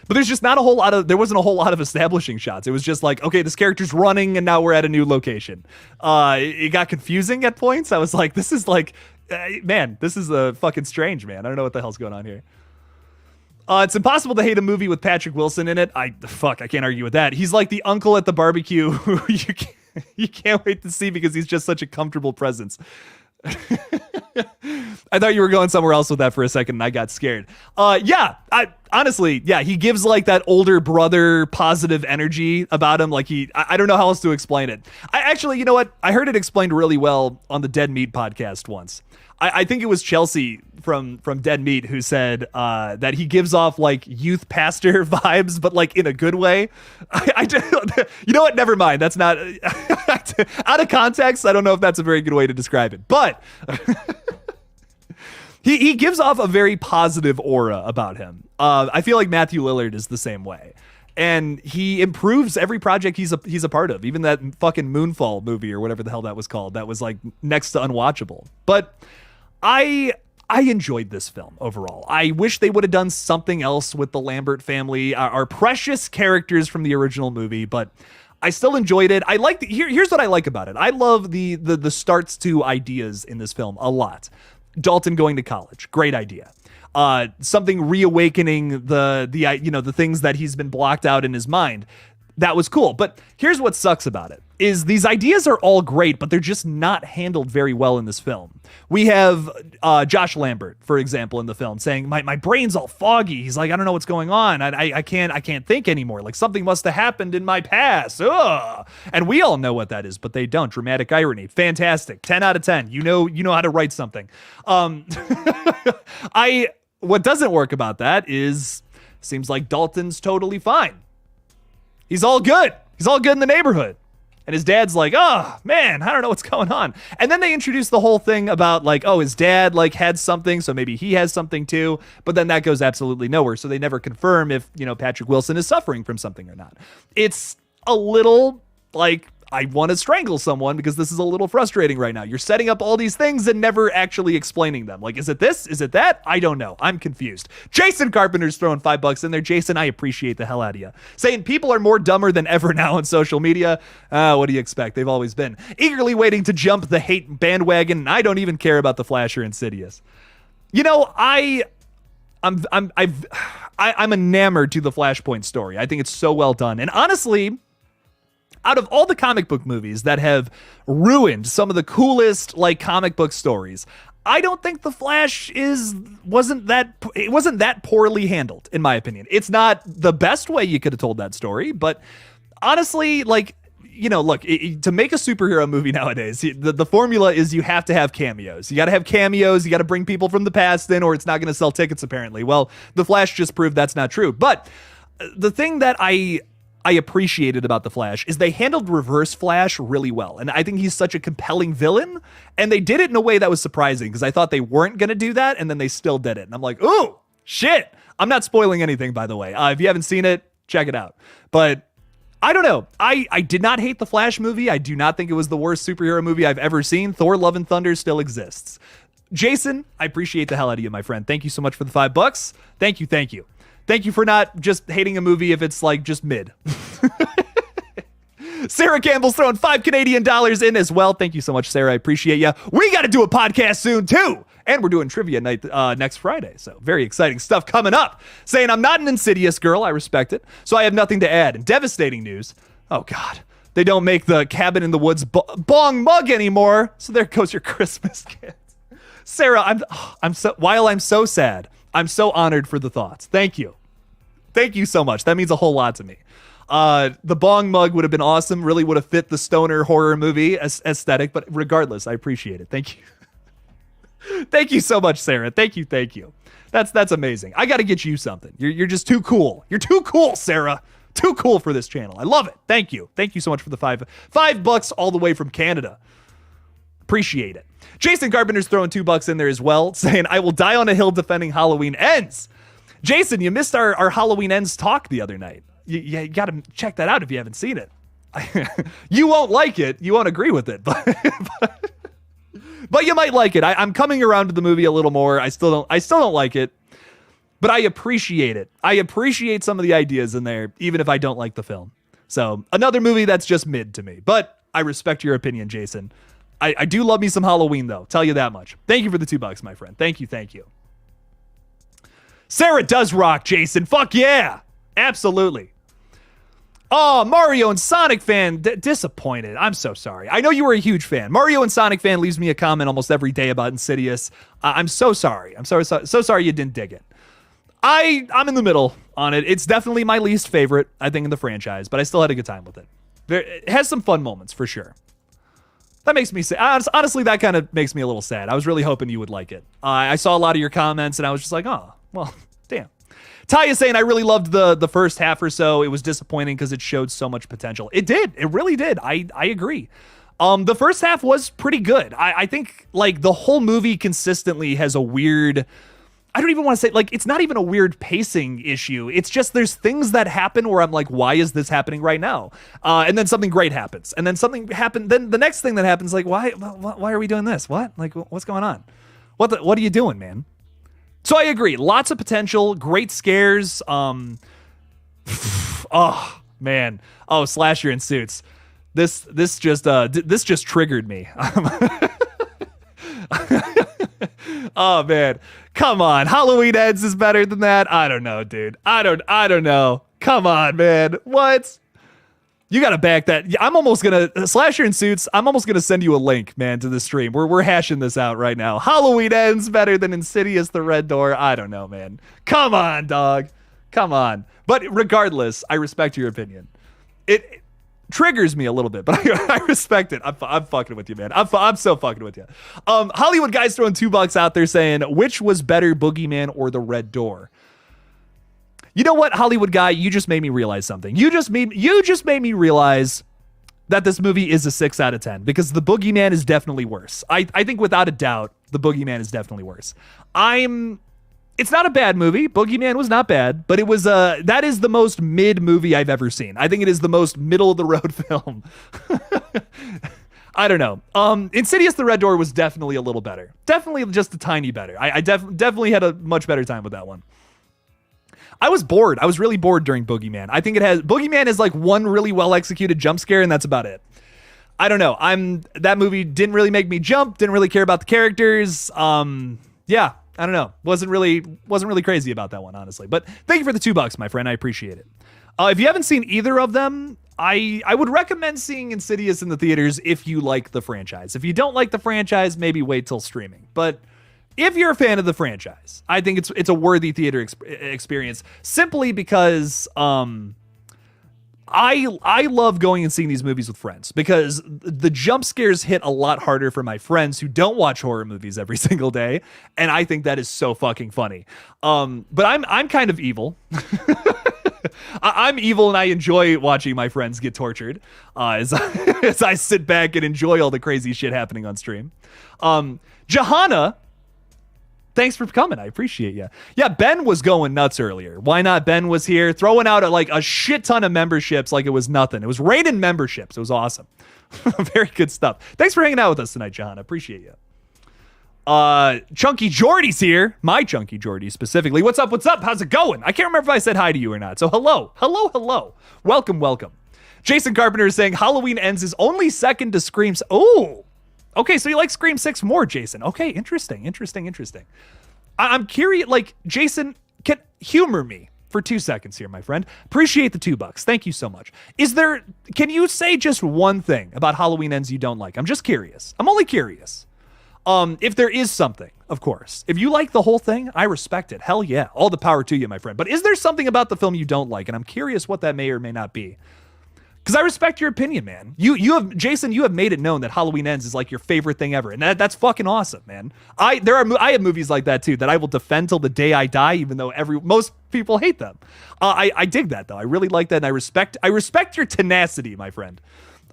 S1: But there's just not a whole lot of, there wasn't a whole lot of establishing shots. It was just like, okay, this character's running and now we're at a new location. It got confusing at points. I was like, this is like, man, this is fucking strange, man. I don't know what the hell's going on here. It's impossible to hate a movie with Patrick Wilson in it. I can't argue with that. He's like the uncle at the barbecue who you can't wait to see because he's just such a comfortable presence. I thought you were going somewhere else with that for a second and I got scared. Honestly, he gives like that older brother positive energy about him. Like I don't know how else to explain it. You know what? I heard it explained really well on the Dead Meat podcast once. I think it was Chelsea from Dead Meat who said that he gives off like youth pastor vibes, but like in a good way. You know what? Never mind. That's not out of context. I don't know if that's a very good way to describe it, but he gives off a very positive aura about him. I feel like Matthew Lillard is the same way. And he improves every project he's a part of, even that fucking Moonfall movie or whatever the hell that was called. That was like next to unwatchable. But I enjoyed this film overall. I wish they would have done something else with the Lambert family, our precious characters from the original movie, but I still enjoyed it. Here's what I like about it. I love the starts to ideas in this film a lot. Dalton going to college, great idea. Something reawakening the things that he's been blocked out in his mind. That was cool. But here's what sucks about it is these ideas are all great, but they're just not handled very well in this film. We have Josh Lambert, for example, in the film saying, my brain's all foggy. He's like, I don't know what's going on. I can't think anymore. Like something must have happened in my past. Ugh. And we all know what that is, but they don't. Dramatic irony. Fantastic. 10 out of 10. You know how to write something. What doesn't work about that is seems like Dalton's totally fine. He's all good. He's all good in the neighborhood. And his dad's like, oh, man, I don't know what's going on. And then they introduce the whole thing about like, oh, his dad like had something, so maybe he has something too. But then that goes absolutely nowhere. So they never confirm if, Patrick Wilson is suffering from something or not. It's a little like, I want to strangle someone because this is a little frustrating right now. You're setting up all these things and never actually explaining them. Like, is it this? Is it that? I don't know. I'm confused. Jason Carpenter's throwing $5 in there. Jason, I appreciate the hell out of you. Saying people are more dumber than ever now on social media. What do you expect? They've always been. Eagerly waiting to jump the hate bandwagon. And I don't even care about the Flash or Insidious. I'm enamored to the Flashpoint story. I think it's so well done. And honestly, out of all the comic book movies that have ruined some of the coolest like comic book stories, I don't think The Flash wasn't that poorly handled, in my opinion. It's not the best way you could have told that story, but honestly, like, look, to make a superhero movie nowadays, the formula is you have to have cameos. You got to have cameos. You got to bring people from the past in, or it's not going to sell tickets, apparently. Well, The Flash just proved that's not true. But the thing that I appreciated about the Flash is they handled Reverse Flash really well. And I think he's such a compelling villain. And they did it in a way that was surprising because I thought they weren't going to do that. And then they still did it. And I'm like, ooh, shit. I'm not spoiling anything, by the way. If you haven't seen it, check it out. But I don't know. I did not hate the Flash movie. I do not think it was the worst superhero movie I've ever seen. Thor: Love and Thunder still exists. Jason, I appreciate the hell out of you, my friend. Thank you so much for the $5. Thank you. Thank you for not just hating a movie if it's like just mid. Sarah Campbell's throwing $5 Canadian in as well. Thank you so much, Sarah. I appreciate you. We got to do a podcast soon too. And we're doing trivia night next Friday. So very exciting stuff coming up. Saying I'm not an Insidious girl. I respect it. So I have nothing to add. And devastating news. Oh God. They don't make the Cabin in the Woods bong mug anymore. So there goes your Christmas gift. Sarah, while I'm so sad, I'm so honored for the thoughts. Thank you. Thank you so much. That means a whole lot to me. The bong mug would have been awesome. Really would have fit the stoner horror movie aesthetic. But regardless, I appreciate it. Thank you. Thank you so much, Sarah. Thank you. That's amazing. I got to get you something. You're just too cool. You're too cool, Sarah. Too cool for this channel. I love it. Thank you. Thank you so much for the $5 all the way from Canada. Appreciate it. Jason Carpenter's throwing $2 in there as well, saying, I will die on a hill defending Halloween Ends. Jason, you missed our Halloween Ends talk the other night. You got to check that out if you haven't seen it. You won't like it. You won't agree with it, but you might like it. I'm coming around to the movie a little more. I still don't like it, but I appreciate it. I appreciate some of the ideas in there, even if I don't like the film. So another movie that's just mid to me, but I respect your opinion, Jason. I do love me some Halloween, though. Tell you that much. Thank you for the $2, my friend. Thank you. Sarah does rock, Jason. Fuck yeah. Absolutely. Oh, Mario and Sonic fan. Disappointed. I'm so sorry. I know you were a huge fan. Mario and Sonic fan leaves me a comment almost every day about Insidious. I'm so sorry. I'm so sorry you didn't dig it. I'm in the middle on it. It's definitely my least favorite, I think, in the franchise, but I still had a good time with it. It has some fun moments, for sure. That makes me sad. Honestly, that kind of makes me a little sad. I was really hoping you would like it. I saw a lot of your comments, and I was just like, oh, well, damn. Taya saying, I really loved the first half or so. It was disappointing because it showed so much potential. It did. It really did. I agree. The first half was pretty good. I think, like, the whole movie consistently has a weird... I don't even want to say, like, it's not even a weird pacing issue. It's just there's things that happen where I'm like, why is this happening right now? And then something great happens. And then something happened. Then the next thing that happens, like, why are we doing this? What? Like, what's going on? What are you doing, man? So I agree. Lots of potential. Great scares. Oh, man. Oh, slasher in suits. This just triggered me. Oh, man. Come on. Halloween Ends is better than that. I don't know, dude. I don't know. Come on, man. What? You got to back that. I'm almost going to Slasher in Suits. I'm almost going to send you a link, man, to the stream. We're hashing this out right now. Halloween Ends better than Insidious The Red Door. I don't know, man. Come on, dog. Come on. But regardless, I respect your opinion. It triggers me a little bit, but I respect it. I'm fucking with you, man. I'm so fucking with you. Hollywood guys throwing $2 out there saying, which was better, Boogeyman or The Red Door? You know what, Hollywood guy? You just made me realize something. You just made me realize that this movie is a 6 out of 10 because The Boogeyman is definitely worse. I think without a doubt, The Boogeyman is definitely worse. It's not a bad movie. Boogeyman was not bad, but it was that is the most mid movie I've ever seen. I think it is the most middle of the road film. I don't know. Insidious The Red Door was definitely a little better. Definitely just a tiny better. I definitely had a much better time with that one. I was bored. I was really bored during Boogeyman. I think Boogeyman is like one really well executed jump scare, and that's about it. I don't know. That movie didn't really make me jump. Didn't really care about the characters. Yeah. I don't know. Wasn't really crazy about that one, honestly. But thank you for the $2, my friend. I appreciate it. If you haven't seen either of them, I would recommend seeing Insidious in the theaters if you like the franchise. If you don't like the franchise, maybe wait till streaming. But if you're a fan of the franchise, I think it's a worthy theater experience simply because I love going and seeing these movies with friends because the jump scares hit a lot harder for my friends who don't watch horror movies every single day, and I think that is so fucking funny. But I'm kind of evil. I'm evil, and I enjoy watching my friends get tortured as I sit back and enjoy all the crazy shit happening on stream. Johanna, thanks for coming. I appreciate you. Yeah, Ben was going nuts earlier. Why not? Ben was here throwing out a shit ton of memberships like it was nothing. It was raining memberships. It was awesome. Very good stuff. Thanks for hanging out with us tonight, Johanna. Appreciate you. Chunky Jordy's here. My Chunky Jordy specifically. What's up? What's up? How's it going? I can't remember if I said hi to you or not. So hello. Welcome. Jason Carpenter is saying Halloween Ends is only second to Scream's. Oh, okay. So you like Scream 6 more, Jason. Okay. Interesting. I'm curious. Like, Jason, can humor me for 2 seconds here, my friend. Appreciate the $2. Thank you so much. Can you say just one thing about Halloween Ends you don't like? I'm just curious. I'm only curious. If there is something, of course. If you like the whole thing, I respect it. Hell yeah. All the power to you, my friend. But is there something about the film you don't like? And I'm curious what that may or may not be. Because I respect your opinion, man. Jason, you have made it known that Halloween Ends is like your favorite thing ever. And that's fucking awesome, man. I have movies like that too that I will defend till the day I die, even though most people hate them. I dig that though. I really like that. And I respect your tenacity, my friend.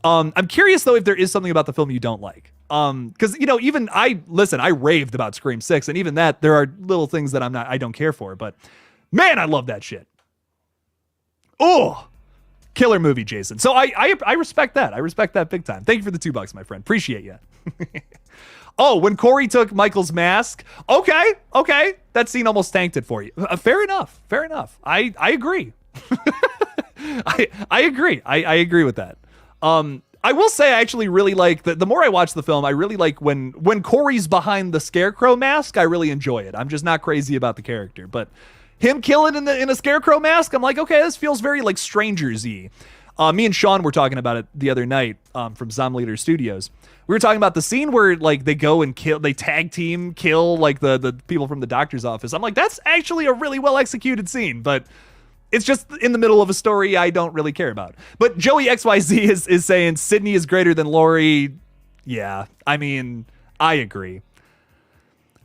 S1: I'm curious though if there is something about the film you don't like. Because I raved about Scream 6, and even that there are little things that I don't care for. But Man, I love that shit. Oh, killer movie, Jason. So I respect that. I respect that big time. Thank you for the $2, my friend. Appreciate you. Oh, when Corey took Michael's mask. Okay. That scene almost tanked it for you. Fair enough. I agree. I agree. I agree with that. I will say I actually really like the more I watch the film, I really like when Corey's behind the scarecrow mask. I really enjoy it. I'm just not crazy about the character, but him killing in a scarecrow mask, I'm like, okay, this feels very like Strangers-y. Me and Sean were talking about it the other night from Zomleader Studios. We were talking about the scene where like they go and they tag team kill like the people from the doctor's office. I'm like, that's actually a really well executed scene, but it's just in the middle of a story I don't really care about. But Joey XYZ is saying Sydney is greater than Laurie. Yeah, I mean, I agree.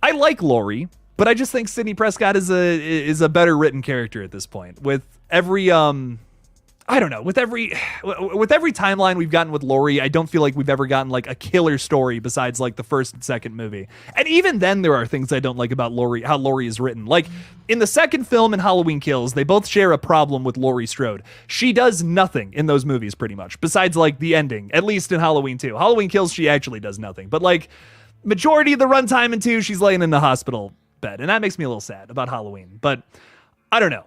S1: I like Laurie, but I just think Sidney Prescott is a better written character at this point. With every I don't know, with every timeline we've gotten with Laurie, I don't feel like we've ever gotten like a killer story besides like the first and second movie. And even then there are things I don't like about Laurie, how Laurie is written. Like in the second film in Halloween Kills, they both share a problem with Laurie Strode. She does nothing in those movies pretty much, besides like the ending, at least in Halloween 2. Halloween Kills, she actually does nothing. But like majority of the runtime in 2, she's laying in the hospital bed. And that makes me a little sad about Halloween. But I don't know.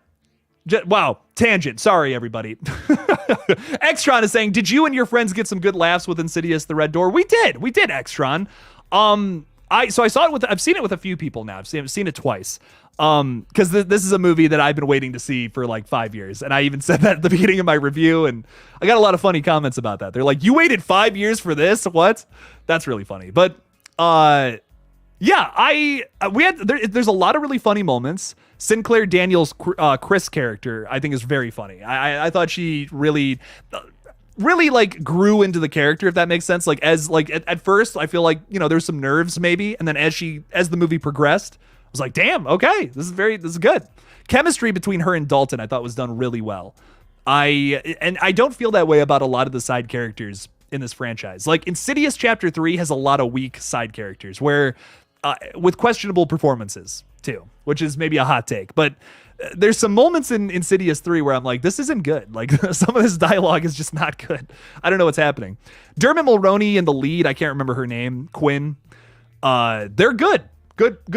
S1: Wow, tangent. Sorry, everybody. Extron is saying, did you and your friends get some good laughs with Insidious: The Red Door? We did, Extron. I saw it I've seen it with a few people now. I've seen it twice. Because this is a movie that I've been waiting to see for like 5 years, and I even said that at the beginning of my review, and I got a lot of funny comments about that. They're like, "You waited 5 years for this? What?" That's really funny. But yeah, there's a lot of really funny moments. Sinclair Daniels' Chris character, I think, is very funny. I thought she really like grew into the character, if that makes sense. Like at first, I feel like, you know, there's some nerves maybe, and then as the movie progressed, I was like, damn, okay, this is good. Chemistry between her and Dalton, I thought, was done really well. I don't feel that way about a lot of the side characters in this franchise. Like Insidious Chapter 3 has a lot of weak side characters where with questionable performances too, which is maybe a hot take, but there's some moments in Insidious 3 where I'm like, this isn't good. Like some of this dialogue is just not good. I don't know what's happening. Dermot Mulroney in the lead, I can't remember her name, Quinn. They're good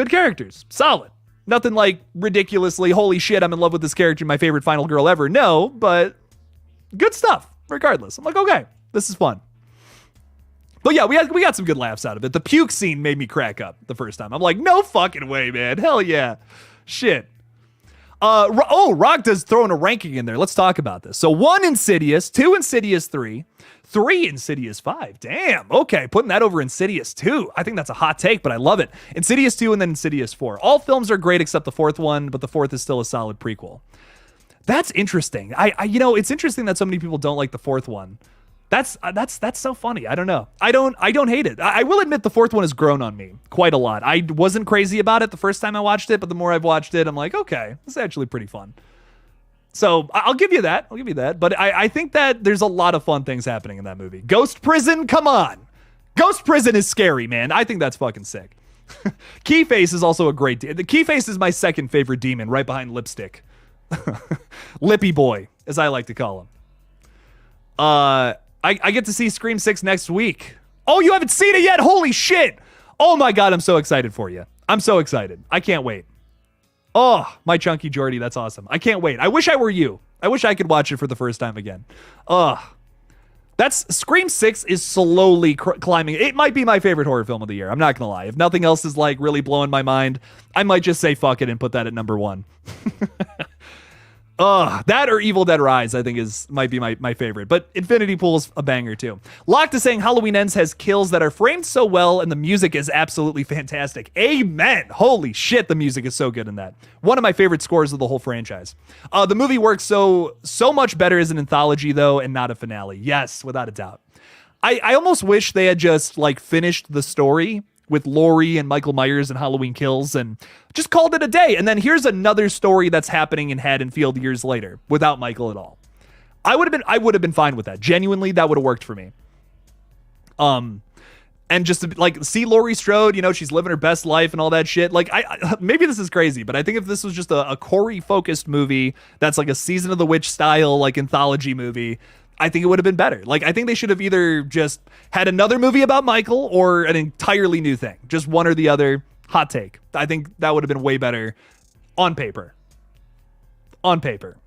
S1: characters, solid. Nothing like ridiculously, holy shit, I'm in love with this character, my favorite final girl ever. No, but good stuff regardless. I'm like, okay, this is fun. But yeah, we got some good laughs out of it. The puke scene made me crack up the first time. I'm like, no fucking way, man. Hell yeah. Shit. Rogda's throwing a ranking in there. Let's talk about this. So 1 Insidious, 2 Insidious 3, 3 Insidious 5. Damn. Okay, putting that over Insidious 2. I think that's a hot take, but I love it. Insidious 2 and then Insidious 4. All films are great except the fourth one, but the fourth is still a solid prequel. That's interesting. It's interesting that so many people don't like the fourth one. That's so funny. I don't know. I don't hate it. I will admit the fourth one has grown on me quite a lot. I wasn't crazy about it the first time I watched it, but the more I've watched it, I'm like, okay, this is actually pretty fun. So I'll give you that. But I think that there's a lot of fun things happening in that movie. Ghost Prison, come on. Ghost Prison is scary, man. I think that's fucking sick. Keyface is also a great the Keyface is my second favorite demon, right behind Lipstick. Lippy Boy, as I like to call him. I get to see Scream 6 next week. Oh, you haven't seen it yet? Holy shit. Oh my God, I'm so excited for you. I'm so excited. I can't wait. Oh, my chunky Jordy, that's awesome. I can't wait. I wish I were you. I wish I could watch it for the first time again. That's Scream 6 is slowly climbing. It might be my favorite horror film of the year. I'm not going to lie. If nothing else is like really blowing my mind, I might just say fuck it and put that at number 1. That or Evil Dead Rise, I think might be my favorite. But Infinity Pool's a banger too. Locked is saying Halloween Ends has kills that are framed so well and the music is absolutely fantastic. Amen. Holy shit, the music is so good in that. One of my favorite scores of the whole franchise. The movie works so much better as an anthology though, and not a finale. Yes, without a doubt. I almost wish they had just like finished the story with Laurie and Michael Myers and Halloween Kills and just called it a day. And then here's another story that's happening in Haddonfield years later without Michael at all. I would have been fine with that. Genuinely, that would have worked for me. And just to like see Laurie Strode, you know, she's living her best life and all that shit. Like, I maybe this is crazy, but I think if this was just a Corey focused movie that's like a Season of the Witch style like anthology movie, I think it would have been better. Like, I think they should have either just had another movie about Michael or an entirely new thing, just one or the other. Hot take. I think that would have been way better on paper. On paper.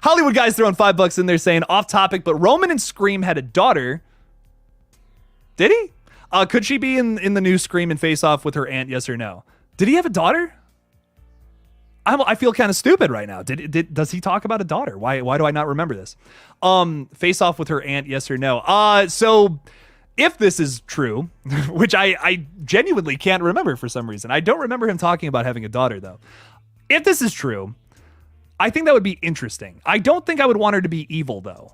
S1: Hollywood guys throwing $5 in there saying off topic, but Roman in Scream had a daughter. Did he? Could she be in the new Scream and Face Off with her aunt? Yes or no? Did he have a daughter? I feel kind of stupid right now. Does he talk about a daughter? Why do I not remember this? Face Off with her aunt? Yes or no? So if this is true, which I genuinely can't remember for some reason. I don't remember him talking about having a daughter though. If this is true, I think that would be interesting. I don't think I would want her to be evil though.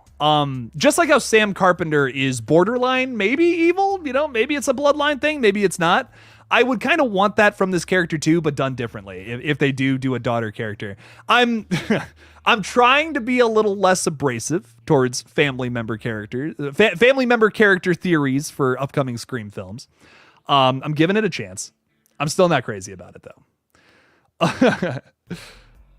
S1: Just like how Sam Carpenter is borderline, maybe evil, you know, maybe it's a bloodline thing, maybe it's not. I would kind of want that from this character too, but done differently. If they do a daughter character, I'm trying to be a little less abrasive towards family member characters, family member character theories for upcoming Scream films. I'm giving it a chance. I'm still not crazy about it though.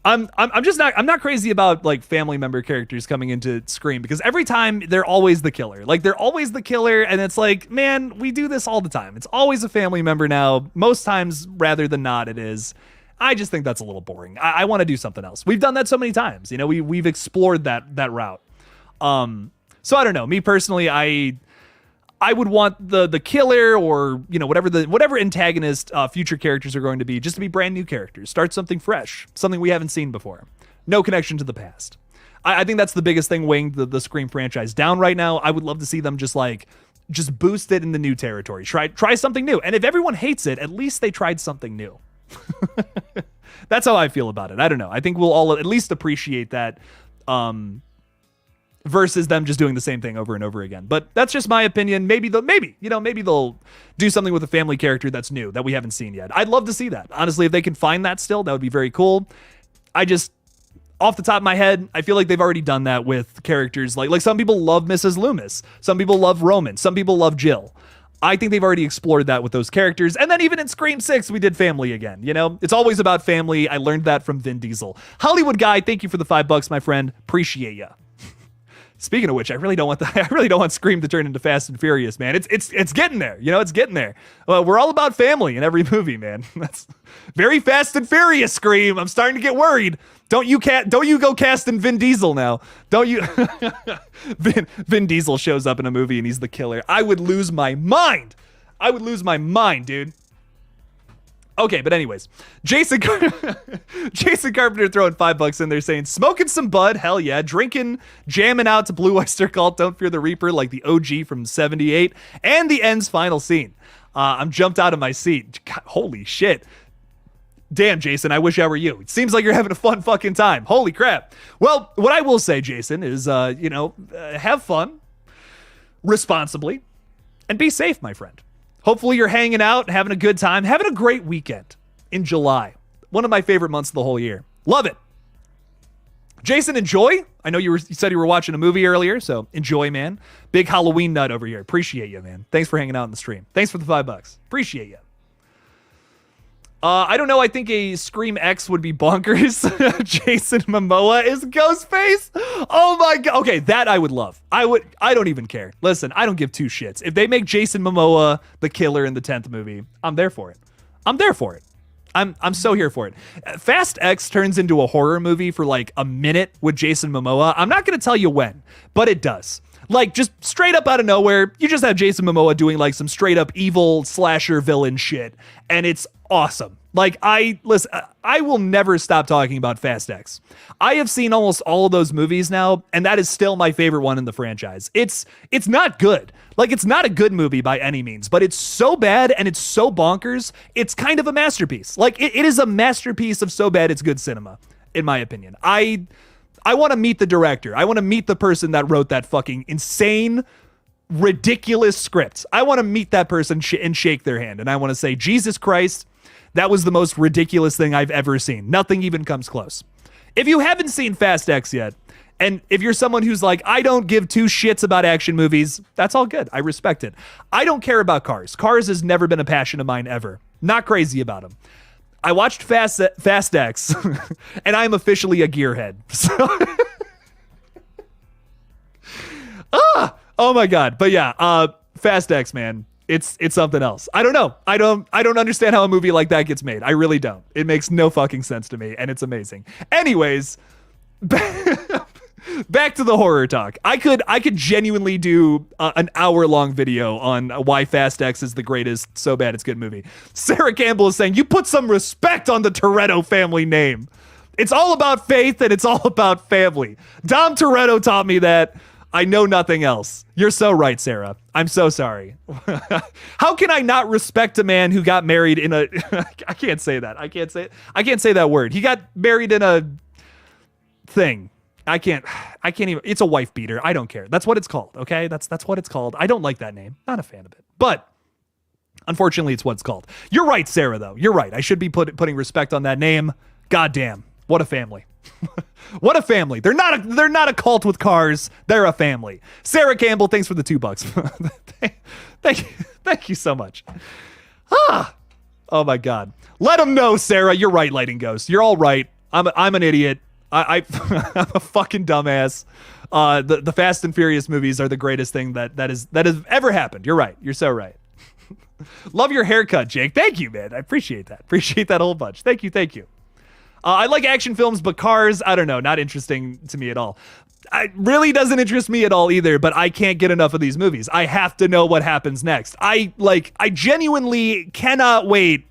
S1: I'm not crazy about like family member characters coming into Scream because every time they're always the killer. Like they're always the killer and it's like, man, we do this all the time. It's always a family member now. Most times rather than not it is. I just think that's a little boring. I want to do something else. We've done that so many times. You know, we've explored that route. So I don't know. Me personally, I would want the killer or, you know, whatever antagonist future characters are going to be, just to be brand new characters. Start something fresh, something we haven't seen before. No connection to the past. I think that's the biggest thing weighing the Scream franchise down right now. I would love to see them just boost it in the new territory. Try something new. And if everyone hates it, at least they tried something new. That's how I feel about it. I don't know. I think we'll all at least appreciate that. Versus them just doing the same thing over and over again. But that's just my opinion. Maybe they'll do something with a family character that's new that we haven't seen yet. I'd love to see that. Honestly, if they can find that still, that would be very cool. I just, off the top of my head, I feel like they've already done that with characters like some people love Mrs. Loomis. Some people love Roman. Some people love Jill. I think they've already explored that with those characters. And then even in Scream 6, we did family again. You know, it's always about family. I learned that from Vin Diesel. Hollywood guy, thank you for the $5, my friend. Appreciate ya. Speaking of which, I really don't want Scream to turn into Fast and Furious, man. It's getting there. You know, it's getting there. Well, we're all about family in every movie, man. That's very Fast and Furious, Scream. I'm starting to get worried. Don't you go casting Vin Diesel now. Don't you? Vin Diesel shows up in a movie and he's the killer. I would lose my mind. Dude. Okay, but anyways, Jason Carpenter throwing $5 in there saying, smoking some bud, hell yeah, drinking, jamming out to Blue Oyster Cult, Don't Fear the Reaper, like the OG from 78, and the end's final scene. I'm jumped out of my seat. God, holy shit. Damn, Jason, I wish I were you. It seems like you're having a fun fucking time. Holy crap. Well, what I will say, Jason, is, have fun responsibly and be safe, my friend. Hopefully you're hanging out, having a good time, having a great weekend in July. One of my favorite months of the whole year. Love it. Jason, enjoy. I know you said you were watching a movie earlier, so enjoy, man. Big Halloween nut over here. Appreciate you, man. Thanks for hanging out in the stream. Thanks for the $5. Appreciate you. I don't know. I think a Scream X would be bonkers. Jason Momoa is Ghostface. Oh my God. Okay, that I would love. I don't even care. Listen, I don't give two shits. If they make Jason Momoa the killer in the 10th movie, I'm there for it. I'm so here for it. Fast X turns into a horror movie for like a minute with Jason Momoa. I'm not going to tell you when, but it does. Like, just straight up out of nowhere, you just have Jason Momoa doing like some straight up evil slasher villain shit, and it's awesome. Like, I will never stop talking about Fast X. I have seen almost all of those movies now, and that is still my favorite one in the franchise. It's not good. Like, it's not a good movie by any means, but it's so bad and it's so bonkers, it's kind of a masterpiece. Like, it is a masterpiece of so bad it's good cinema, in my opinion. I want to meet the director. I want to meet the person that wrote that fucking insane, ridiculous script. I want to meet that person and shake their hand. And I want to say, Jesus Christ, that was the most ridiculous thing I've ever seen. Nothing even comes close. If you haven't seen Fast X yet, And if you're someone who's like, I don't give two shits about action movies, that's all good. I respect it. I don't care about cars. Cars has never been a passion of mine ever. Not crazy about them. I watched Fast X, and I'm officially a gearhead. So oh my God. But yeah, Fast X, man. It's something else. I don't know. I don't understand how a movie like that gets made. I really don't. It makes no fucking sense to me, and it's amazing. Anyways, back to the horror talk. I could genuinely do an hour-long video on why Fast X is the greatest, so bad it's good movie. Sarah Campbell is saying, you put some respect on the Toretto family name. It's all about faith and it's all about family. Dom Toretto taught me that. I know nothing else. You're so right, Sarah. I'm so sorry. How can I not respect a man who got married in a... I can't say that. I can't say that word. He got married in a thing. I can't even... It's a wife beater. I don't care. That's what it's called, okay? That's what it's called. I don't like that name. Not a fan of it. But unfortunately, it's what it's called. You're right, Sarah, though. You're right. I should be putting respect on that name. Goddamn. What a family. What a family. They're not a cult with cars. They're a family. Sarah Campbell, thanks for the $2. Thank you so much. Oh my God. Let them know, Sarah. You're right, Lighting Ghost. You're all right. I'm an idiot. I'm a fucking dumbass. The Fast and Furious movies are the greatest thing that has ever happened. You're right. You're so right. Love your haircut, Jake. Thank you, man. I appreciate that. Appreciate that a whole bunch. Thank you. I like action films, but cars, I don't know, not interesting to me at all. It really doesn't interest me at all either, but I can't get enough of these movies. I have to know what happens next. I genuinely cannot wait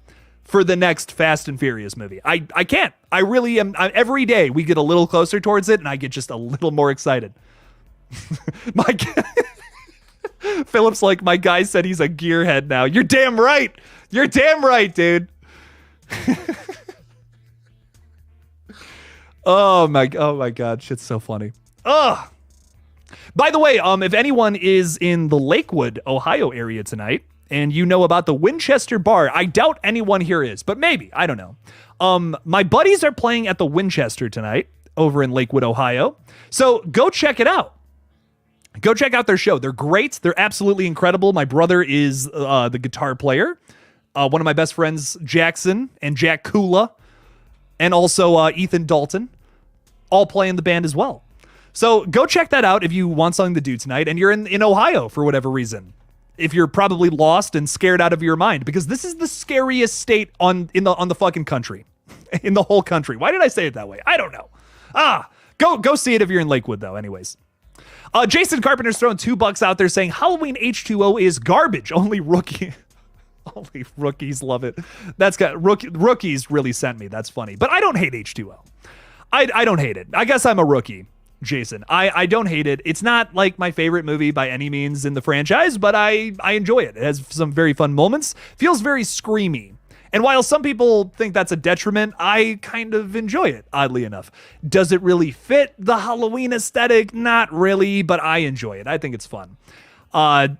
S1: for the next Fast and Furious movie. I can't. I really am. Every day we get a little closer towards it, and I get just a little more excited. Philip's like, my guy said he's a gearhead now. You're damn right. You're damn right, dude. Oh my God, shit's so funny. Ugh. By the way, if anyone is in the Lakewood, Ohio area tonight, and you know about the Winchester Bar, I doubt anyone here is, but maybe, I don't know. My buddies are playing at the Winchester tonight over in Lakewood, Ohio. So go check it out. Go check out their show. They're great. They're absolutely incredible. My brother is the guitar player. One of my best friends, Jackson and Jack Kula, and also Ethan Dalton, all play in the band as well. So go check that out if you want something to do tonight and you're in Ohio for whatever reason. If you're probably lost and scared out of your mind, because this is the scariest state on the fucking country. In the whole country. Why did I say it that way? I don't know. Go see it if you're in Lakewood though, anyways. Jason Carpenter's throwing $2 out there saying Halloween H2O is garbage. Only rookies love it. That's got rookies really sent me. That's funny. But I don't hate H2O. I don't hate it. I guess I'm a rookie, Jason. I don't hate it. It's not like my favorite movie by any means in the franchise, but I enjoy it. It has some very fun moments. Feels very screamy. And while some people think that's a detriment, I kind of enjoy it, oddly enough. Does it really fit the Halloween aesthetic? Not really, but I enjoy it. I think it's fun.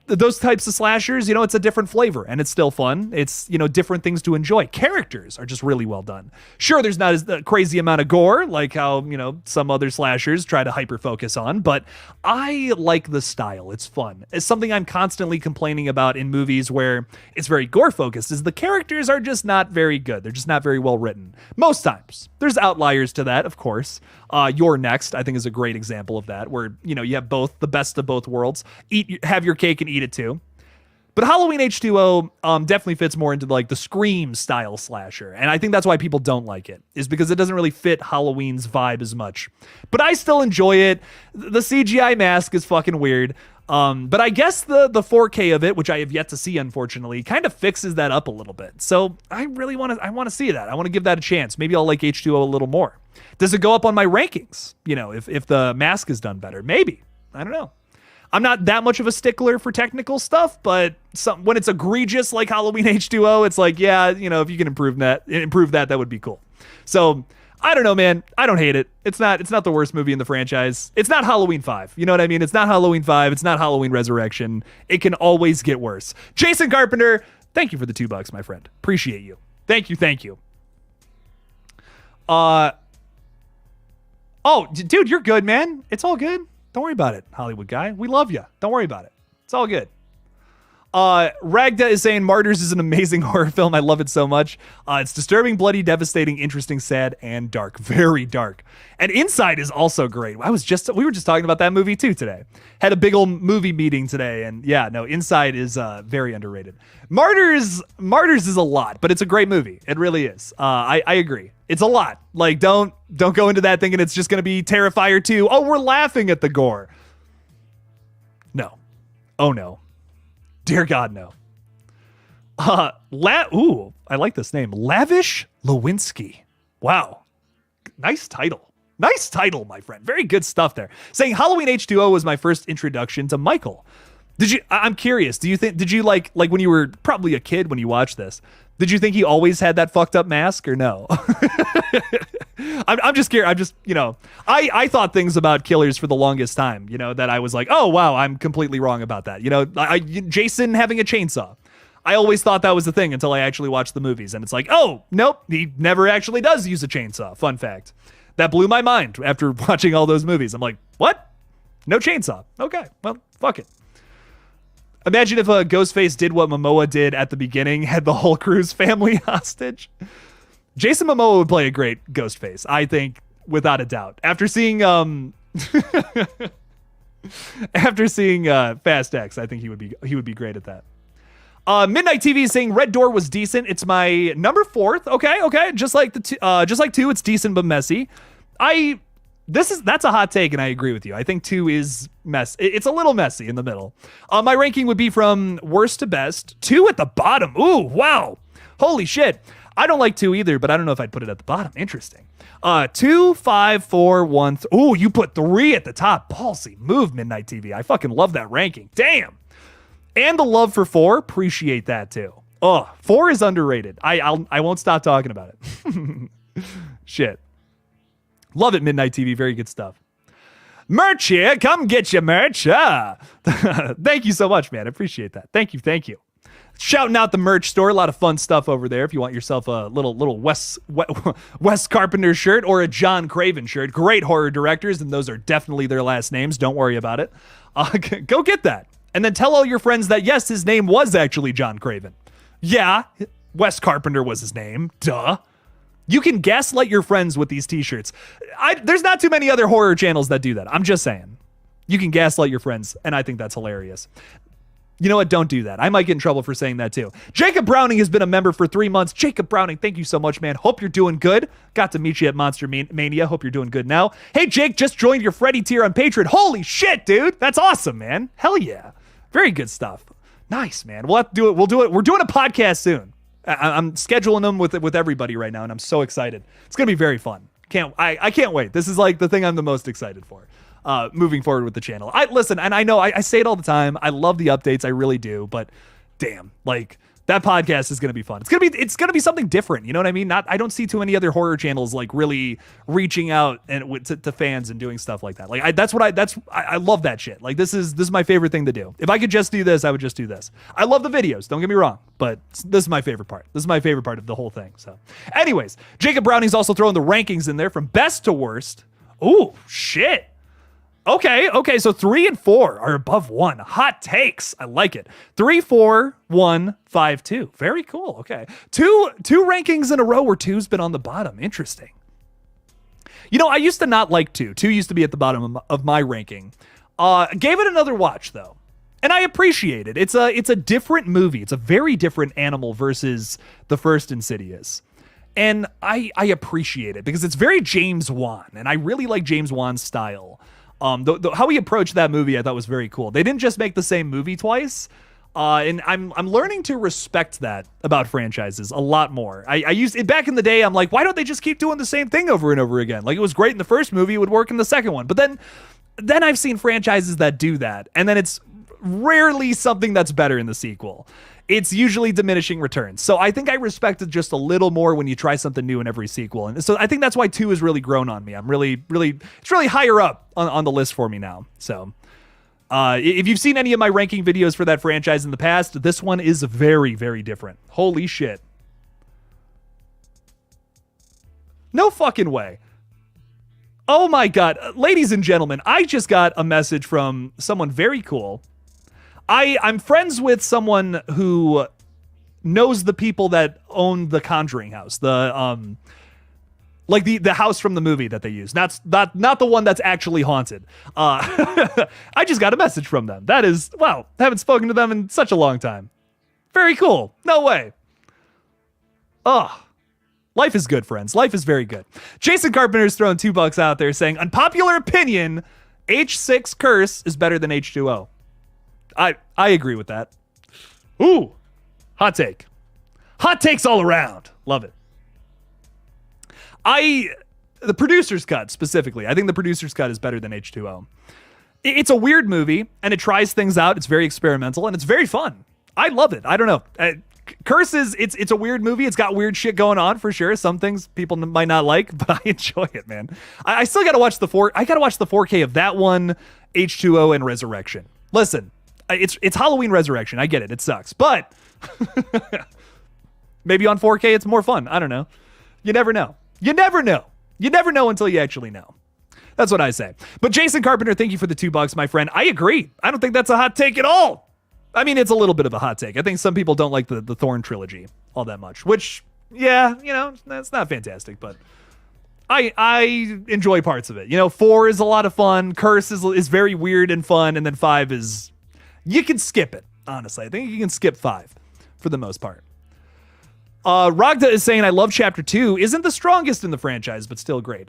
S1: Those types of slashers, it's a different flavor and it's still fun. It's, different things to enjoy. Characters are just really well done. Sure, there's not as crazy amount of gore like how, some other slashers try to hyper focus on, but I like the style. It's fun. It's something I'm constantly complaining about in movies where it's very gore focused is the characters are just not very good. They're just not very well written. Most times. There's outliers to that, of course. You're Next, I think, is a great example of that, where, you have both, the best of both worlds. Have your cake and eat it too. But Halloween H2O definitely fits more into like the Scream style slasher. And I think that's why people don't like it, is because it doesn't really fit Halloween's vibe as much. But I still enjoy it. The CGI mask is fucking weird. But I guess the 4K of it, which I have yet to see, unfortunately, kind of fixes that up a little bit. So I really want to see that. I want to give that a chance. Maybe I'll like H2O a little more. Does it go up on my rankings? If the mask is done better, maybe. I don't know. I'm not that much of a stickler for technical stuff, but when it's egregious like Halloween H2O, it's like, yeah, if you can improve that, that would be cool. So I don't know, man. I don't hate it. It's not the worst movie in the franchise. It's not Halloween 5. You know what I mean? It's not Halloween 5. It's not Halloween Resurrection. It can always get worse. Jason Carpenter, thank you for the $2, my friend. Appreciate you. Thank you. Oh, dude, you're good, man. It's all good. Don't worry about it, Hollywood guy. We love you. Don't worry about it. It's all good. Ragda is saying Martyrs is an amazing horror film. I love it so much. It's disturbing, bloody, devastating, interesting, sad, and dark. Very dark. And Inside is also great. We were just talking about that movie too today. Had a big old movie meeting today, and yeah, no, Inside is very underrated. Martyrs is a lot, but it's a great movie. It really is. I agree. It's a lot. Like, don't go into that thinking it's just gonna be Terrifier 2. Oh, we're laughing at the gore. No. Oh no. Dear God, no. Ooh, I like this name. Lavish Lewinsky. Wow. Nice title. Nice title, my friend. Very good stuff there. Saying Halloween H2O was my first introduction to Michael. I'm curious, did you like when you were probably a kid when you watched this, did you think he always had that fucked up mask or no? I'm just curious. I thought things about killers for the longest time, that I was like, oh, wow, I'm completely wrong about that. Jason having a chainsaw. I always thought that was the thing until I actually watched the movies. And it's like, oh, nope, he never actually does use a chainsaw. Fun fact. That blew my mind after watching all those movies. I'm like, what? No chainsaw. Okay, well, fuck it. Imagine if Ghostface did what Momoa did at the beginning, had the whole crew's family hostage. Jason Momoa would play a great Ghostface, I think, without a doubt. After seeing Fast X, I think he would be great at that. Midnight TV is saying Red Door was decent. It's my number 4th. Okay. Just like 2, it's decent but messy. That's a hot take, and I agree with you. I think 2 is it's a little messy in the middle. My ranking would be from worst to best. 2 at the bottom. Ooh, wow. Holy shit. I don't like 2 either, but I don't know if I'd put it at the bottom. Interesting. 2, 5, 4, 1. Ooh, you put 3 at the top. Ballsy move, Midnight TV. I fucking love that ranking. Damn. And the love for 4. Appreciate that too. Oh, 4 is underrated. I won't stop talking about it. Shit. Love it, Midnight TV. Very good stuff. Merch here. Come get your merch. Thank you so much, man. I appreciate that. Thank you. Shouting out the merch store. A lot of fun stuff over there. If you want yourself a little Wes Carpenter shirt or a John Craven shirt. Great horror directors, and those are definitely their last names. Don't worry about it. Go get that. And then tell all your friends that, yes, his name was actually John Craven. Yeah, Wes Carpenter was his name. Duh. You can gaslight your friends with these t-shirts. There's not too many other horror channels that do that. I'm just saying. You can gaslight your friends, and I think that's hilarious. You know what? Don't do that. I might get in trouble for saying that too. Jacob Browning has been a member for 3 months. Jacob Browning, thank you so much, man. Hope you're doing good. Got to meet you at Monster Mania. Hope you're doing good now. Hey, Jake, just joined your Freddy tier on Patreon. Holy shit, dude. That's awesome, man. Hell yeah. Very good stuff. Nice, man. We'll have to do it. We'll do it. We're doing a podcast soon. I'm scheduling them with everybody right now, and I'm so excited. It's gonna be very fun. I can't wait. This is like the thing I'm the most excited for. Moving forward with the channel. Listen, and I know I say it all the time. I love the updates, I really do. But damn, like that podcast is gonna be fun. It's gonna be something different. You know what I mean? I don't see too many other horror channels like really reaching out and to fans and doing stuff like that. Like I love that shit. Like this is my favorite thing to do. If I could just do this, I would just do this. I love the videos. Don't get me wrong, but this is my favorite part. This is my favorite part of the whole thing. So, anyways, Jacob Browning's also throwing the rankings in there from best to worst. Ooh, shit. Okay, so 3 and 4 are above 1. Hot takes. I like it. 3, 4, 1, 5, 2. Very cool. Okay. Two rankings in a row where 2's been on the bottom. Interesting. I used to not like 2. 2 used to be at the bottom of my ranking. Gave it another watch though. And I appreciate it. It's a different movie. It's a very different animal versus the first Insidious. And I appreciate it because it's very James Wan. And I really like James Wan's style. How he approached that movie, I thought was very cool. They didn't just make the same movie twice, and I'm learning to respect that about franchises a lot more. I used it back in the day. I'm like, why don't they just keep doing the same thing over and over again? Like it was great in the first movie, it would work in the second one. But then I've seen franchises that do that, and then it's rarely something that's better in the sequel. It's usually diminishing returns. So I think I respect it just a little more when you try something new in every sequel. And so I think that's why 2 has really grown on me. It's really higher up on the list for me now. So if you've seen any of my ranking videos for that franchise in the past, this one is very, very different. Holy shit. No fucking way. Oh my God. Ladies and gentlemen, I just got a message from someone very cool. I'm friends with someone who knows the people that own the Conjuring house. The house from the movie that they use. Not the one that's actually haunted. I just got a message from them. That is, wow, haven't spoken to them in such a long time. Very cool. No way. Oh. Life is good, friends. Life is very good. Jason Carpenter's throwing $2 out there saying, unpopular opinion, H6 Curse is better than H2O. I agree with that. Ooh, hot take. Hot takes all around. Love it. The producer's cut specifically, I think the producer's cut is better than H2O. It's a weird movie, and it tries things out. It's very experimental, and it's very fun. I love it. I don't know. Curse is, it's a weird movie. It's got weird shit going on for sure. Some things people might not like, but I enjoy it, man. I still got to watch the 4K of that one, H2O, and Resurrection. Listen, it's Halloween Resurrection. I get it. It sucks, but maybe on 4K it's more fun. I don't know. You never know. You never know. You never know until you actually know. That's what I say. But Jason Carpenter, thank you for the $2, my friend. I agree. I don't think that's a hot take at all. I mean, it's a little bit of a hot take. I think some people don't like the Thorn trilogy all that much, which, yeah, that's not fantastic, but I enjoy parts of it. 4 is a lot of fun. Curse is very weird and fun, and then 5 is, you can skip it, honestly. I think you can skip 5 for the most part. Ragda is saying, I love Chapter 2. Isn't the strongest in the franchise, but still great.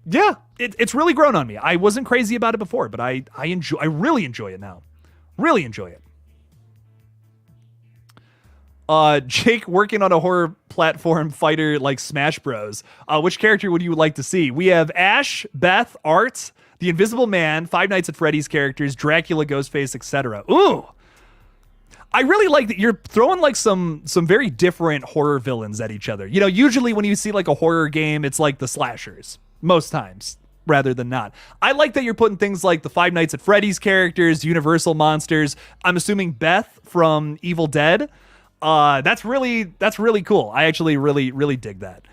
S1: It's really grown on me. I wasn't crazy about it before, but I really enjoy it now. Really enjoy it. Jake working on a horror platform fighter like Smash Bros. Which character would you like to see? We have Ash, Beth, Art, the Invisible Man, Five Nights at Freddy's characters, Dracula, Ghostface, etc. Ooh, I really like that you're throwing like some very different horror villains at each other. Usually when you see like a horror game, it's like the slashers most times rather than not. I like that you're putting things like the Five Nights at Freddy's characters, Universal monsters. I'm assuming Beth from Evil Dead. That's really cool. I actually really dig that.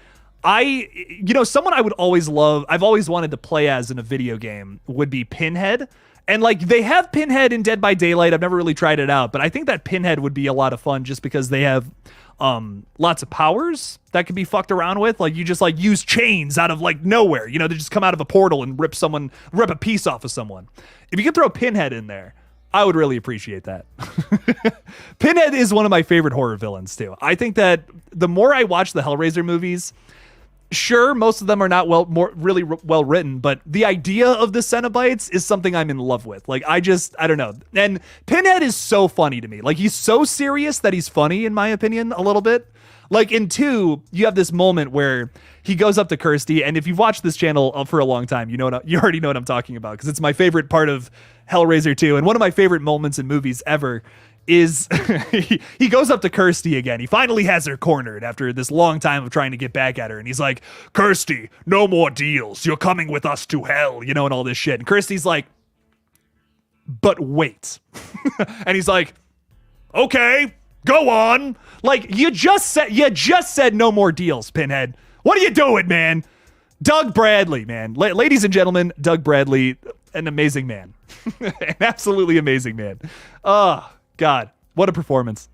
S1: Someone I've always wanted to play as in a video game would be Pinhead. And like they have Pinhead in Dead by Daylight. I've never really tried it out, but I think that Pinhead would be a lot of fun just because they have lots of powers that can be fucked around with. Like you just like use chains out of like nowhere. They just come out of a portal and rip a piece off of someone. If you could throw Pinhead in there, I would really appreciate that. Pinhead is one of my favorite horror villains too. I think that the more I watch the Hellraiser movies, sure, most of them are not really well written, but the idea of the Cenobites is something I'm in love with. Like I don't know. And Pinhead is so funny to me. Like he's so serious that he's funny in my opinion a little bit. Like in 2, you have this moment where he goes up to Kirsty, and if you've watched this channel for a long time, you already know what I'm talking about because it's my favorite part of Hellraiser 2, and one of my favorite moments in movies ever is he goes up to Kirsty again. He finally has her cornered after this long time of trying to get back at her, and he's like, Kirsty, no more deals. You're coming with us to hell, and all this shit. And Kirsty's like, but wait. And he's like, okay, go on. Like you just said no more deals, Pinhead. What are you doing, man? Doug Bradley, man. Ladies and gentlemen, Doug Bradley, an amazing man. An absolutely amazing man. Oh, God. What a performance.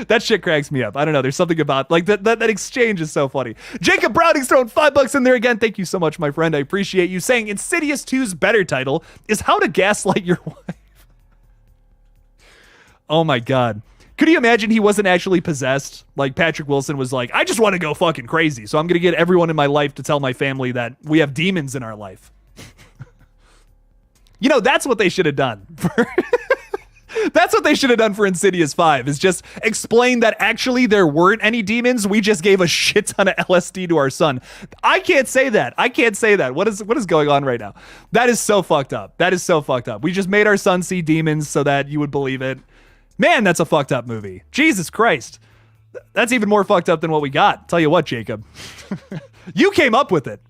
S1: That shit cracks me up. I don't know. There's something about like that exchange is so funny. Jacob Browning's throwing $5 in there again. Thank you so much, my friend. I appreciate you saying Insidious 2's better title is How to Gaslight Your Wife. Oh my God. Could you imagine he wasn't actually possessed? Like Patrick Wilson was like, I just want to go fucking crazy. So I'm going to get everyone in my life to tell my family that we have demons in our life. That's what they should have done. That's what they should have done for Insidious 5 is just explain that actually there weren't any demons. We just gave a shit ton of LSD to our son. I can't say that. What is going on right now? That is so fucked up. We just made our son see demons so that you would believe it. Man, that's a fucked up movie. Jesus Christ. That's even more fucked up than what we got. Tell you what, Jacob. You came up with it.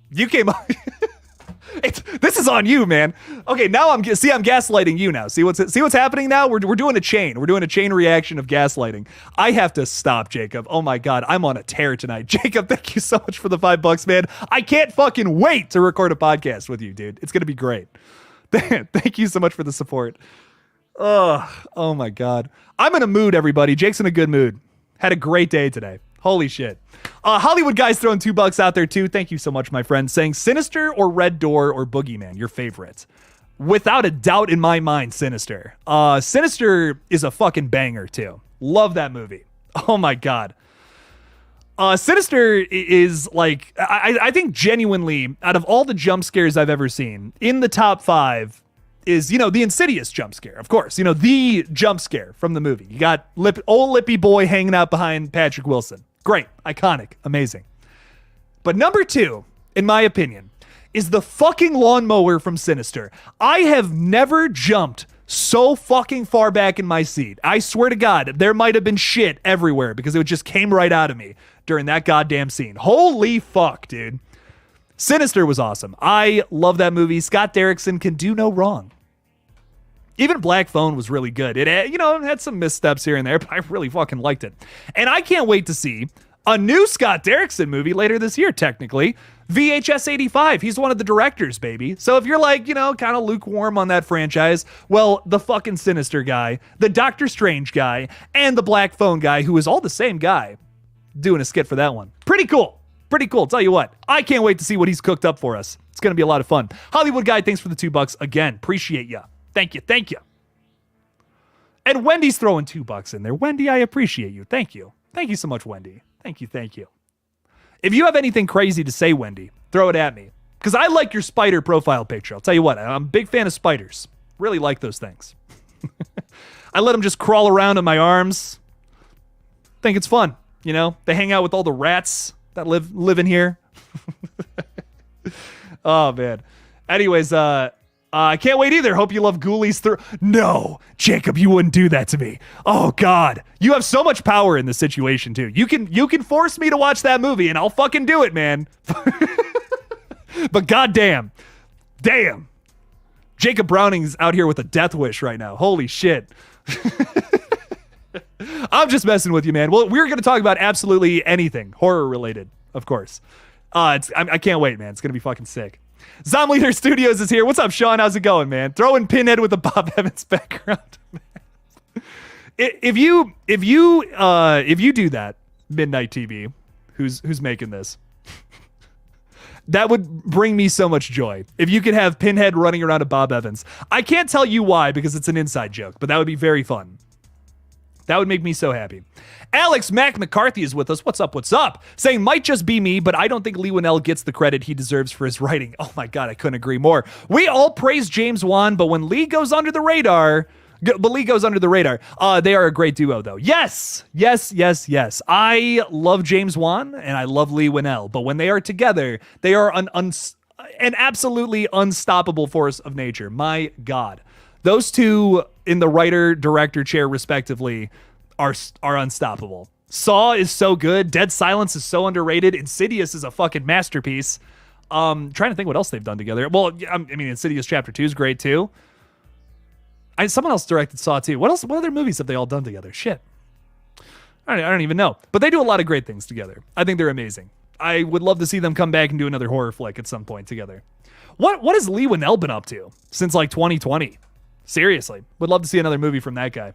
S1: This is on you, man. Okay, now I'm gaslighting you now. See what's happening now? We're doing a chain. We're doing a chain reaction of gaslighting. I have to stop, Jacob. Oh my God, I'm on a tear tonight. Jacob, thank you so much for the $5, man. I can't fucking wait to record a podcast with you, dude. It's gonna be great. Thank you so much for the support. Oh my God. I'm in a mood, everybody. Jake's in a good mood. Had a great day today. Holy shit. Hollywood Guy's throwing $2 out there too. Thank you so much, my friend. Saying Sinister or Red Door or Boogeyman, your favorite. Without a doubt in my mind, Sinister. Sinister is a fucking banger too. Love that movie. Oh my God. Sinister is like, I think genuinely, out of all the jump scares I've ever seen, in the top 5 is, the Insidious jump scare, of course. The jump scare from the movie. You got old lippy boy hanging out behind Patrick Wilson. Great, iconic, amazing. But number 2, in my opinion, is the fucking lawnmower from Sinister. I have never jumped so fucking far back in my seat. I swear to God, there might have been shit everywhere because it just came right out of me during that goddamn scene. Holy fuck, dude. Sinister was awesome. I love that movie. Scott Derrickson can do no wrong. Even Black Phone was really good. It had some missteps here and there, but I really fucking liked it. And I can't wait to see a new Scott Derrickson movie later this year, technically. VHS 85. He's one of the directors, baby. So if you're like, kind of lukewarm on that franchise, well, the fucking Sinister guy, the Doctor Strange guy, and the Black Phone guy, who is all the same guy, doing a skit for that one. Pretty cool. Pretty cool. Tell you what, I can't wait to see what he's cooked up for us. It's going to be a lot of fun. Hollywood Guy, thanks for the $2 again. Appreciate ya. Thank you. Thank you. And Wendy's throwing $2 in there. Wendy, I appreciate you. Thank you. Thank you so much, Wendy. Thank you. Thank you. If you have anything crazy to say, Wendy, throw it at me. Because I like your spider profile picture. I'll tell you what, I'm a big fan of spiders. Really like those things. I let them just crawl around in my arms. Think it's fun. They hang out with all the rats that live in here. Oh, man. Anyways, I can't wait either. Hope you love Ghoulies. No, Jacob, you wouldn't do that to me. Oh God, you have so much power in this situation too. You can force me to watch that movie, and I'll fucking do it, man. But goddamn, Jacob Browning's out here with a death wish right now. Holy shit. I'm just messing with you, man. Well, we're gonna talk about absolutely anything horror related, of course. I can't wait, man. It's gonna be fucking sick. Zom Leader Studios is here. What's up, Sean? How's it going, man? Throwing Pinhead with the Bob Evans background. If you do that, Midnight TV, who's making this, that would bring me so much joy. If you could have Pinhead running around a Bob Evans. I can't tell you why because it's an inside joke, but that would be very fun. That would make me so happy. Alex Mac McCarthy is with us. What's up? What's up? Saying, might just be me, but I don't think Lee Winnell gets the credit he deserves for his writing. Oh my God, I couldn't agree more. We all praise James Wan, but when Lee goes under the radar, they are a great duo, though. Yes. I love James Wan and I love Lee Winnell, but when they are together, they are an absolutely unstoppable force of nature. My God. Those two in the writer-director chair, respectively, are unstoppable. Saw is so good. Dead Silence is so underrated. Insidious is a fucking masterpiece. Trying to think what else they've done together. Well, I mean, Insidious Chapter 2 is great, too. Someone else directed Saw, too. What other movies have they all done together? Shit. I don't even know. But they do a lot of great things together. I think they're amazing. I would love to see them come back and do another horror flick at some point together. What has Lee Winnell been up to since, 2020? Seriously. Would love to see another movie from that guy.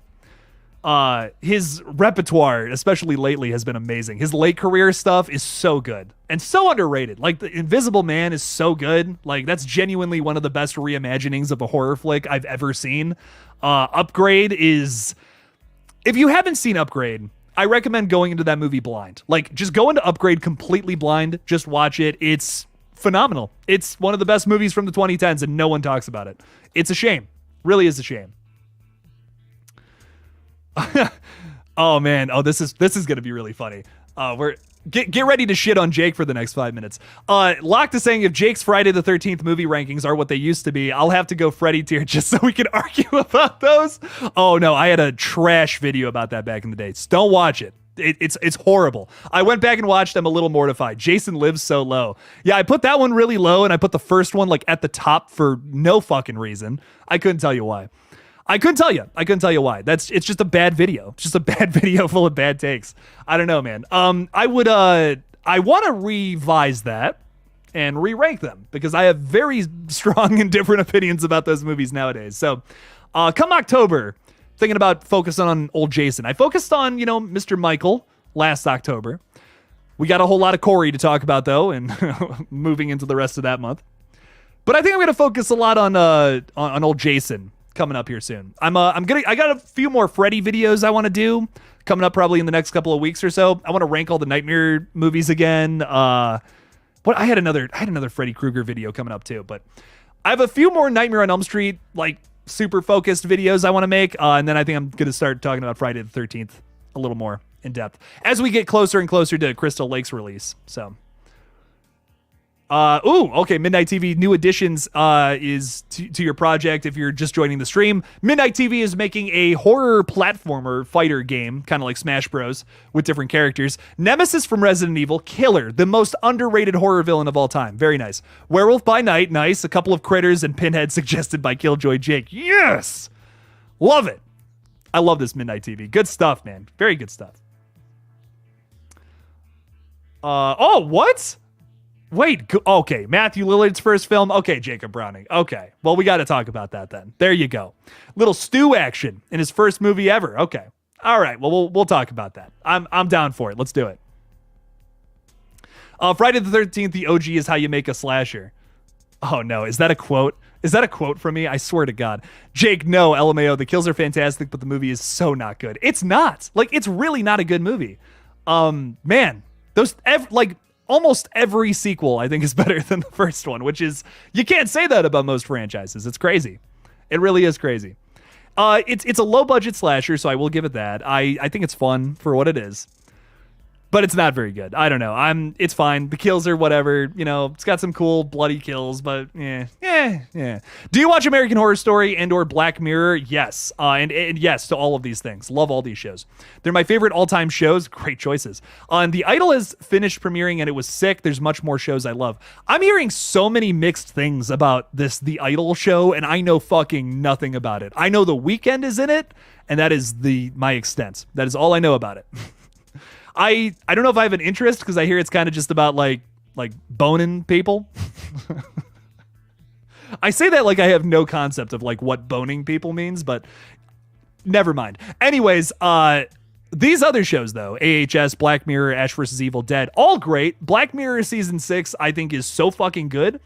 S1: His repertoire, especially lately, has been amazing. His late career stuff is so good and so underrated. The Invisible Man is so good. That's genuinely one of the best reimaginings of a horror flick I've ever seen. Upgrade is, if you haven't seen Upgrade, I recommend going into that movie blind. Just go into Upgrade completely blind. Just watch it. It's phenomenal. It's one of the best movies from the 2010s and no one talks about it. It's a shame. Really is a shame. Oh man. Oh, this is going to be really funny. Get ready to shit on Jake for the next 5 minutes. Locked is saying if Jake's Friday the 13th movie rankings are what they used to be, I'll have to go Freddy tier just so we can argue about those. Oh no, I had a trash video about that back in the day. So don't watch it. It's horrible. I went back and watched. I'm a little mortified. Jason Lives So Low. Yeah, I put that one really low, and I put the first one like at the top for no fucking reason. I couldn't tell you why. I couldn't tell you why. It's just a bad video. It's just a bad video full of bad takes. I don't know, man. I want to revise that and re-rank them because I have very strong and different opinions about those movies nowadays. So, come October, thinking about focusing on old Jason. I focused on, Mr. Michael last October. We got a whole lot of Corey to talk about, though, and moving into the rest of that month. But I think I'm going to focus a lot on old Jason coming up here soon. I got a few more Freddy videos I want to do coming up probably in the next couple of weeks or so. I want to rank all the Nightmare movies again. I had another Freddy Krueger video coming up too, but I have a few more Nightmare on Elm Street, like super focused videos I want to make. And then I think I'm going to start talking about Friday the 13th a little more in depth as we get closer and closer to Crystal Lake's release. So, okay. Midnight TV new additions is to your project. If you're just joining the stream, Midnight TV is making a horror platformer fighter game, kind of like Smash Bros, with different characters. Nemesis from Resident Evil, killer, the most underrated horror villain of all time. Very nice. Werewolf by Night, nice. A couple of critters and Pinhead suggested by KillJoy Jake. Yes, love it. I love this Midnight TV. Good stuff, man. Very good stuff. What? Wait, okay, Matthew Lillard's first film. Okay, Jacob Browning. Okay, well, we got to talk about that then. There you go. Little Stu action in his first movie ever. Okay, all right. Well, we'll talk about that. I'm down for it. Let's do it. Friday the 13th. The OG is how you make a slasher. Oh no, is that a quote? Is that a quote from me? I swear to God, Jake. No, LMAO. The kills are fantastic, but the movie is so not good. It's not. It's really not a good movie. Man, those almost every sequel, I think, is better than the first one, which is, you can't say that about most franchises. It's crazy. It really is crazy. It's a low-budget slasher, so I will give it that. I think it's fun for what it is. But it's not very good. I don't know. It's fine. The kills are whatever. It's got some cool bloody kills, but yeah. Do you watch American Horror Story and or Black Mirror? Yes. And yes to all of these things. Love all these shows. They're my favorite all-time shows. Great choices. The Idol has finished premiering and it was sick. There's much more shows I love. I'm hearing so many mixed things about The Idol show, and I know fucking nothing about it. I know The Weeknd is in it, and that is my extent. That is all I know about it. I don't know if I have an interest because I hear it's kind of just about like boning people. I say that like I have no concept of what boning people means, but never mind. Anyways, these other shows though, AHS, Black Mirror, Ash vs. Evil Dead, all great. Black Mirror season 6 I think is so fucking good.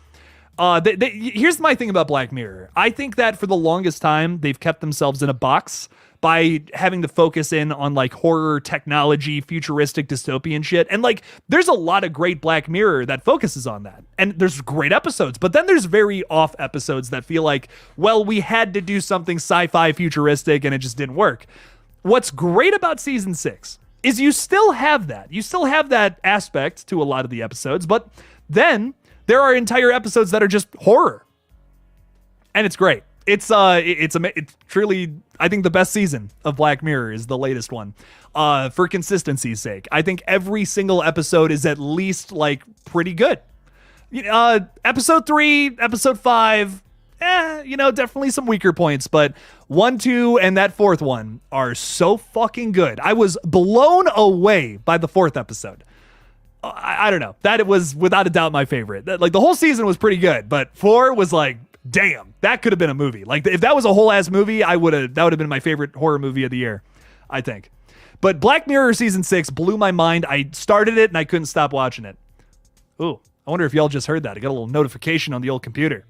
S1: Here's my thing about Black Mirror. I think that for the longest time they've kept themselves in a box by having to focus in on horror, technology, futuristic, dystopian shit. And there's a lot of great Black Mirror that focuses on that. And there's great episodes, but then there's very off episodes that feel we had to do something sci-fi futuristic and it just didn't work. What's great about season 6 is you still have that. You still have that aspect to a lot of the episodes, but then there are entire episodes that are just horror. And it's great. It's truly, I think the best season of Black Mirror is the latest one. For consistency's sake, I think every single episode is at least pretty good. Episode 3, episode 5, definitely some weaker points, but 1, 2, and that 4th one are so fucking good. I was blown away by the 4th episode. I don't know. That it was without a doubt my favorite. The whole season was pretty good, but 4 was damn, that could have been a movie. If that was a whole ass movie, that would have been my favorite horror movie of the year, I think. But Black Mirror season 6 blew my mind. I started it and I couldn't stop watching it. Ooh, I wonder if y'all just heard that. I got a little notification on the old computer.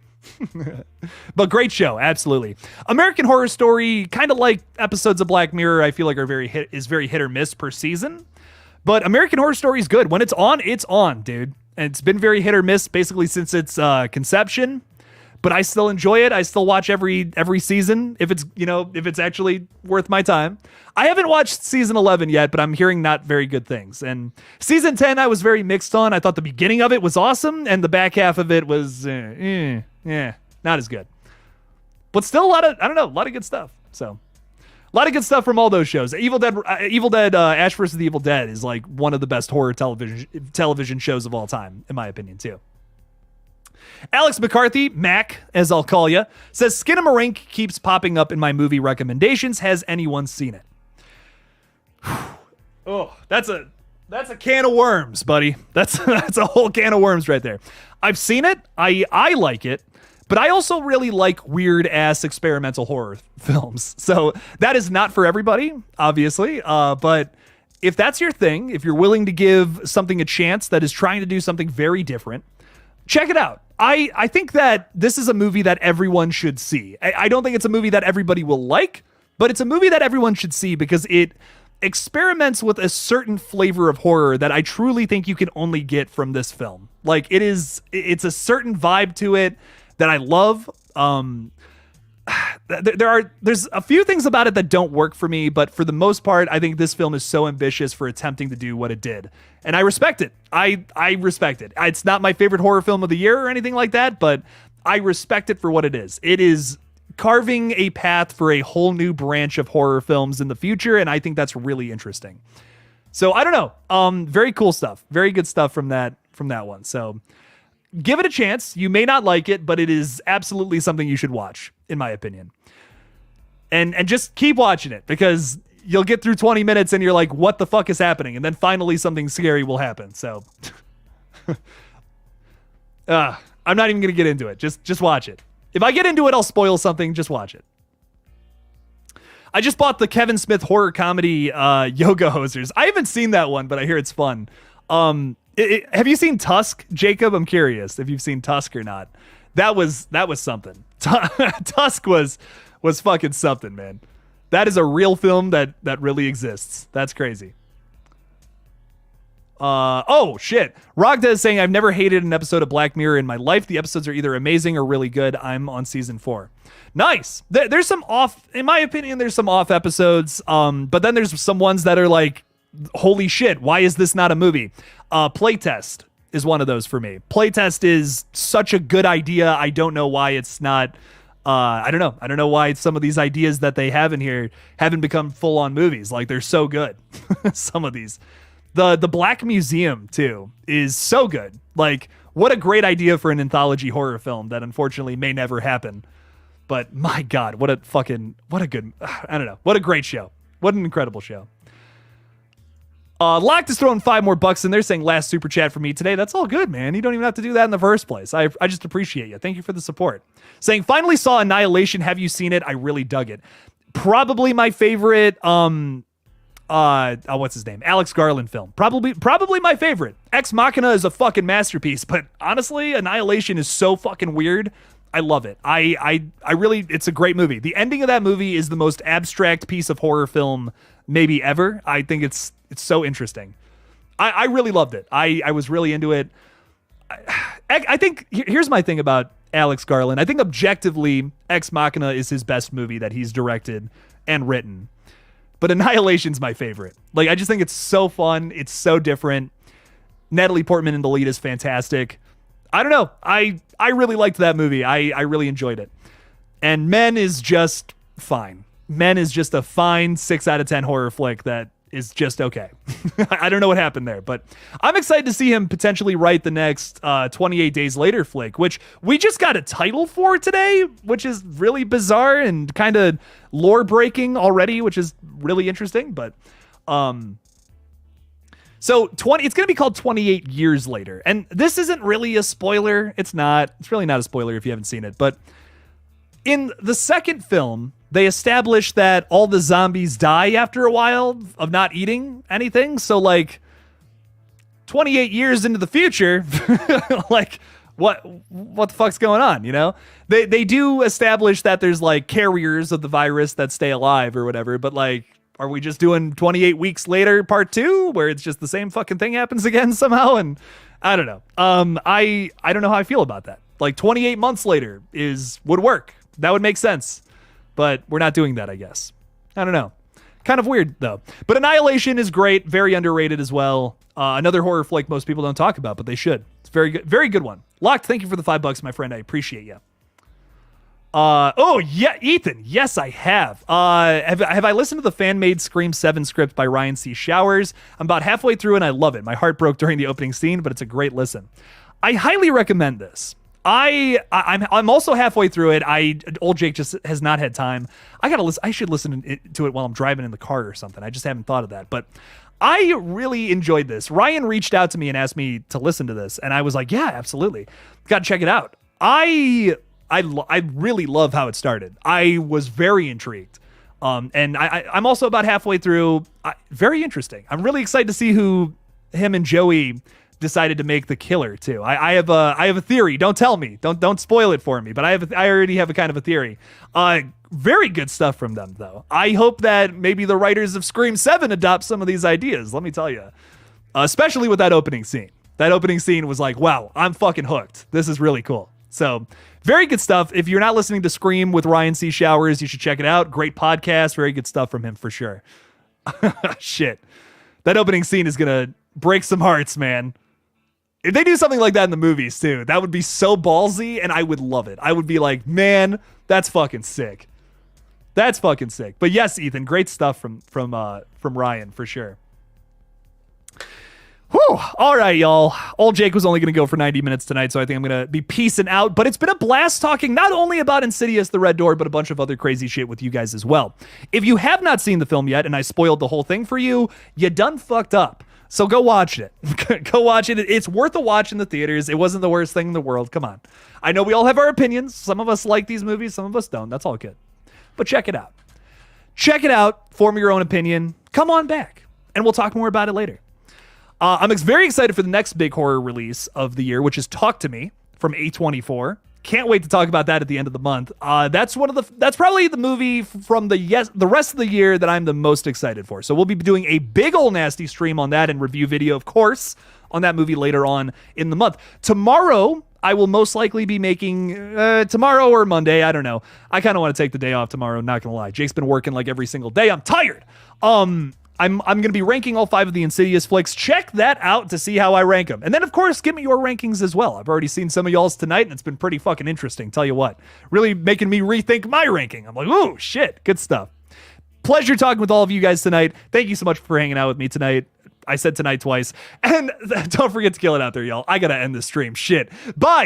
S1: But great show, absolutely. American Horror Story, kind of like episodes of Black Mirror, I feel are very hit or miss per season. But American Horror Story is good. When it's on, dude. And it's been very hit or miss basically since its conception. But I still enjoy it. I still watch every season if it's actually worth my time. I haven't watched season 11 yet, but I'm hearing not very good things. And season 10 I was very mixed on. I thought the beginning of it was awesome and the back half of it was not as good. But still a lot of good stuff. So A lot of good stuff from all those shows. Evil Dead, Ash vs. the Evil Dead is like one of the best horror television shows of all time, in my opinion, too. Alex McCarthy, Mac, as I'll call you, says Skinamarink keeps popping up in my movie recommendations. Has anyone seen it? Oh, that's a can of worms, buddy. That's a whole can of worms right there. I've seen it. I like it. But I also really like weird-ass experimental horror films. So that is not for everybody, obviously. But if that's your thing, if you're willing to give something a chance that is trying to do something very different, check it out. I think that this is a movie that everyone should see. I don't think it's a movie that everybody will like, but it's a movie that everyone should see because it experiments with a certain flavor of horror that I truly think you can only get from this film. Like, it's a certain vibe to it that I love. There's a few things about it that don't work for me, but for the most part, I think this film is so ambitious for attempting to do what it did. And I respect it. I respect it. It's not my favorite horror film of the year or anything like that, but I respect it for what it is. It is carving a path for a whole new branch of horror films in the future, and I think that's really interesting. So I don't know. Very cool stuff. Very good stuff from that one. So give it a chance. You may not like it, but it is absolutely something you should watch, in my opinion. And just keep watching it because you'll get through 20 minutes and you're like, what the fuck is happening? And then finally something scary will happen. So I'm not even going to get into it. Just watch it. If I get into it, I'll spoil something. Just watch it. I just bought the Kevin Smith horror comedy Yoga Hosers. I haven't seen that one, but I hear it's fun. Have you seen Tusk, Jacob? I'm curious if you've seen Tusk or not. That was something. Tusk was fucking something, man. That is a real film that really exists. That's crazy. Oh shit. Rogda is saying I've never hated an episode of Black Mirror in my life. The episodes are either amazing or really good. I'm on season 4. Nice. There's some off, in my opinion, there's some off episodes. But then there's some ones that are like, holy shit, why is this not a movie? Playtest is one of those for me. Playtest is such a good idea. I don't know why it's not. I don't know. I don't know why some of these ideas that they have in here haven't become full-on movies. Like, they're so good. Some of these. The Black Museum, too, is so good. Like, what a great idea for an anthology horror film that unfortunately may never happen. But my God, what a good, I don't know. What a great show. What an incredible show. Locked is throwing $5 more in there saying last super chat for me today. That's all good, man. You don't even have to do that in the first place. I just appreciate you. Thank you for the support. Saying finally saw Annihilation. Have you seen it? I really dug it. Probably my favorite, what's his name? Alex Garland film. Probably my favorite. Ex Machina is a fucking masterpiece, but honestly, Annihilation is so fucking weird. I love it. I really, it's a great movie. The ending of that movie is the most abstract piece of horror film maybe ever. I think it's so interesting. I really loved it. I was really into it. I think here's my thing about Alex Garland. I think objectively, Ex Machina is his best movie that he's directed and written. But Annihilation's my favorite. Like, I just think it's so fun. It's so different. Natalie Portman in the lead is fantastic. I don't know. I really liked that movie. I really enjoyed it. And Men is just fine. Men is just a fine 6 out of 10 horror flick that is just okay. I don't know what happened there, but I'm excited to see him potentially write the next 28 Days Later flick, which we just got a title for today, which is really bizarre and kind of lore breaking already, which is really interesting. But so it's going to be called 28 Years Later. And this isn't really a spoiler. It's really not a spoiler if you haven't seen it. But in the second film, they establish that all the zombies die after a while of not eating anything. So, like, 28 years into the future, like, what the fuck's going on, you know? They do establish that there's, like, carriers of the virus that stay alive or whatever, but, like, are we just doing 28 weeks later part 2 where it's just the same fucking thing happens again somehow? And I don't know. I don't know how I feel about that. Like, 28 months later would work. That would make sense. But we're not doing that, I guess. I don't know. Kind of weird, though. But Annihilation is great. Very underrated as well. Another horror flick most people don't talk about, but they should. It's very good. Very good one. Locked, thank you for the $5, my friend. I appreciate you. Oh yeah, Ethan. Yes, I have. Have I listened to the fan-made Scream 7 script by Ryan C. Showers? I'm about halfway through and I love it. My heart broke during the opening scene, but it's a great listen. I highly recommend this. I'm also halfway through it. Old Jake just has not had time. I gotta listen. I should listen to it while I'm driving in the car or something. I just haven't thought of that. But I really enjoyed this. Ryan reached out to me and asked me to listen to this, and I was like, yeah, absolutely. Got to check it out. I really love how it started. I was very intrigued. And I'm also about halfway through. Very interesting. I'm really excited to see who him and Joey decided to make the killer too. I have a theory. Don't tell me. Don't spoil it for me. But I already have a kind of a theory. Very good stuff from them though. I hope that maybe the writers of Scream 7 adopt some of these ideas. Let me tell you, especially with that opening scene. That opening scene was like, wow, I'm fucking hooked. This is really cool. So very good stuff. If you're not listening to Scream with Ryan C. Showers, you should check it out. Great podcast. Very good stuff from him for sure. Shit. That opening scene is going to break some hearts, man. If they do something like that in the movies too, that would be so ballsy and I would love it. I would be like, man, that's fucking sick. That's fucking sick. But yes, Ethan, great stuff from Ryan for sure. Whew. All right, y'all. Old Jake was only going to go for 90 minutes tonight, so I think I'm going to be peacing out. But it's been a blast talking not only about Insidious, The Red Door, but a bunch of other crazy shit with you guys as well. If you have not seen the film yet, and I spoiled the whole thing for you, you done fucked up. So go watch it. Go watch it. It's worth a watch in the theaters. It wasn't the worst thing in the world. Come on. I know we all have our opinions. Some of us like these movies. Some of us don't. That's all good. But check it out. Check it out. Form your own opinion. Come on back. And we'll talk more about it later. I'm very excited for the next big horror release of the year, which is Talk to Me from A24. Can't wait to talk about that at the end of the month. That's probably the movie from the rest of the year that I'm the most excited for. So we'll be doing a big ol' nasty stream on that and review video, of course, on that movie later on in the month. Tomorrow, I will most likely be making tomorrow or Monday. I don't know. I kind of want to take the day off tomorrow. Not gonna lie, Jake's been working like every single day. I'm tired. I'm going to be ranking all 5 of the Insidious flicks. Check that out to see how I rank them. And then, of course, give me your rankings as well. I've already seen some of y'all's tonight, and it's been pretty fucking interesting. Tell you what. Really making me rethink my ranking. I'm like, ooh, shit. Good stuff. Pleasure talking with all of you guys tonight. Thank you so much for hanging out with me tonight. I said tonight twice. And don't forget to kill it out there, y'all. I got to end this stream. Shit. Bye.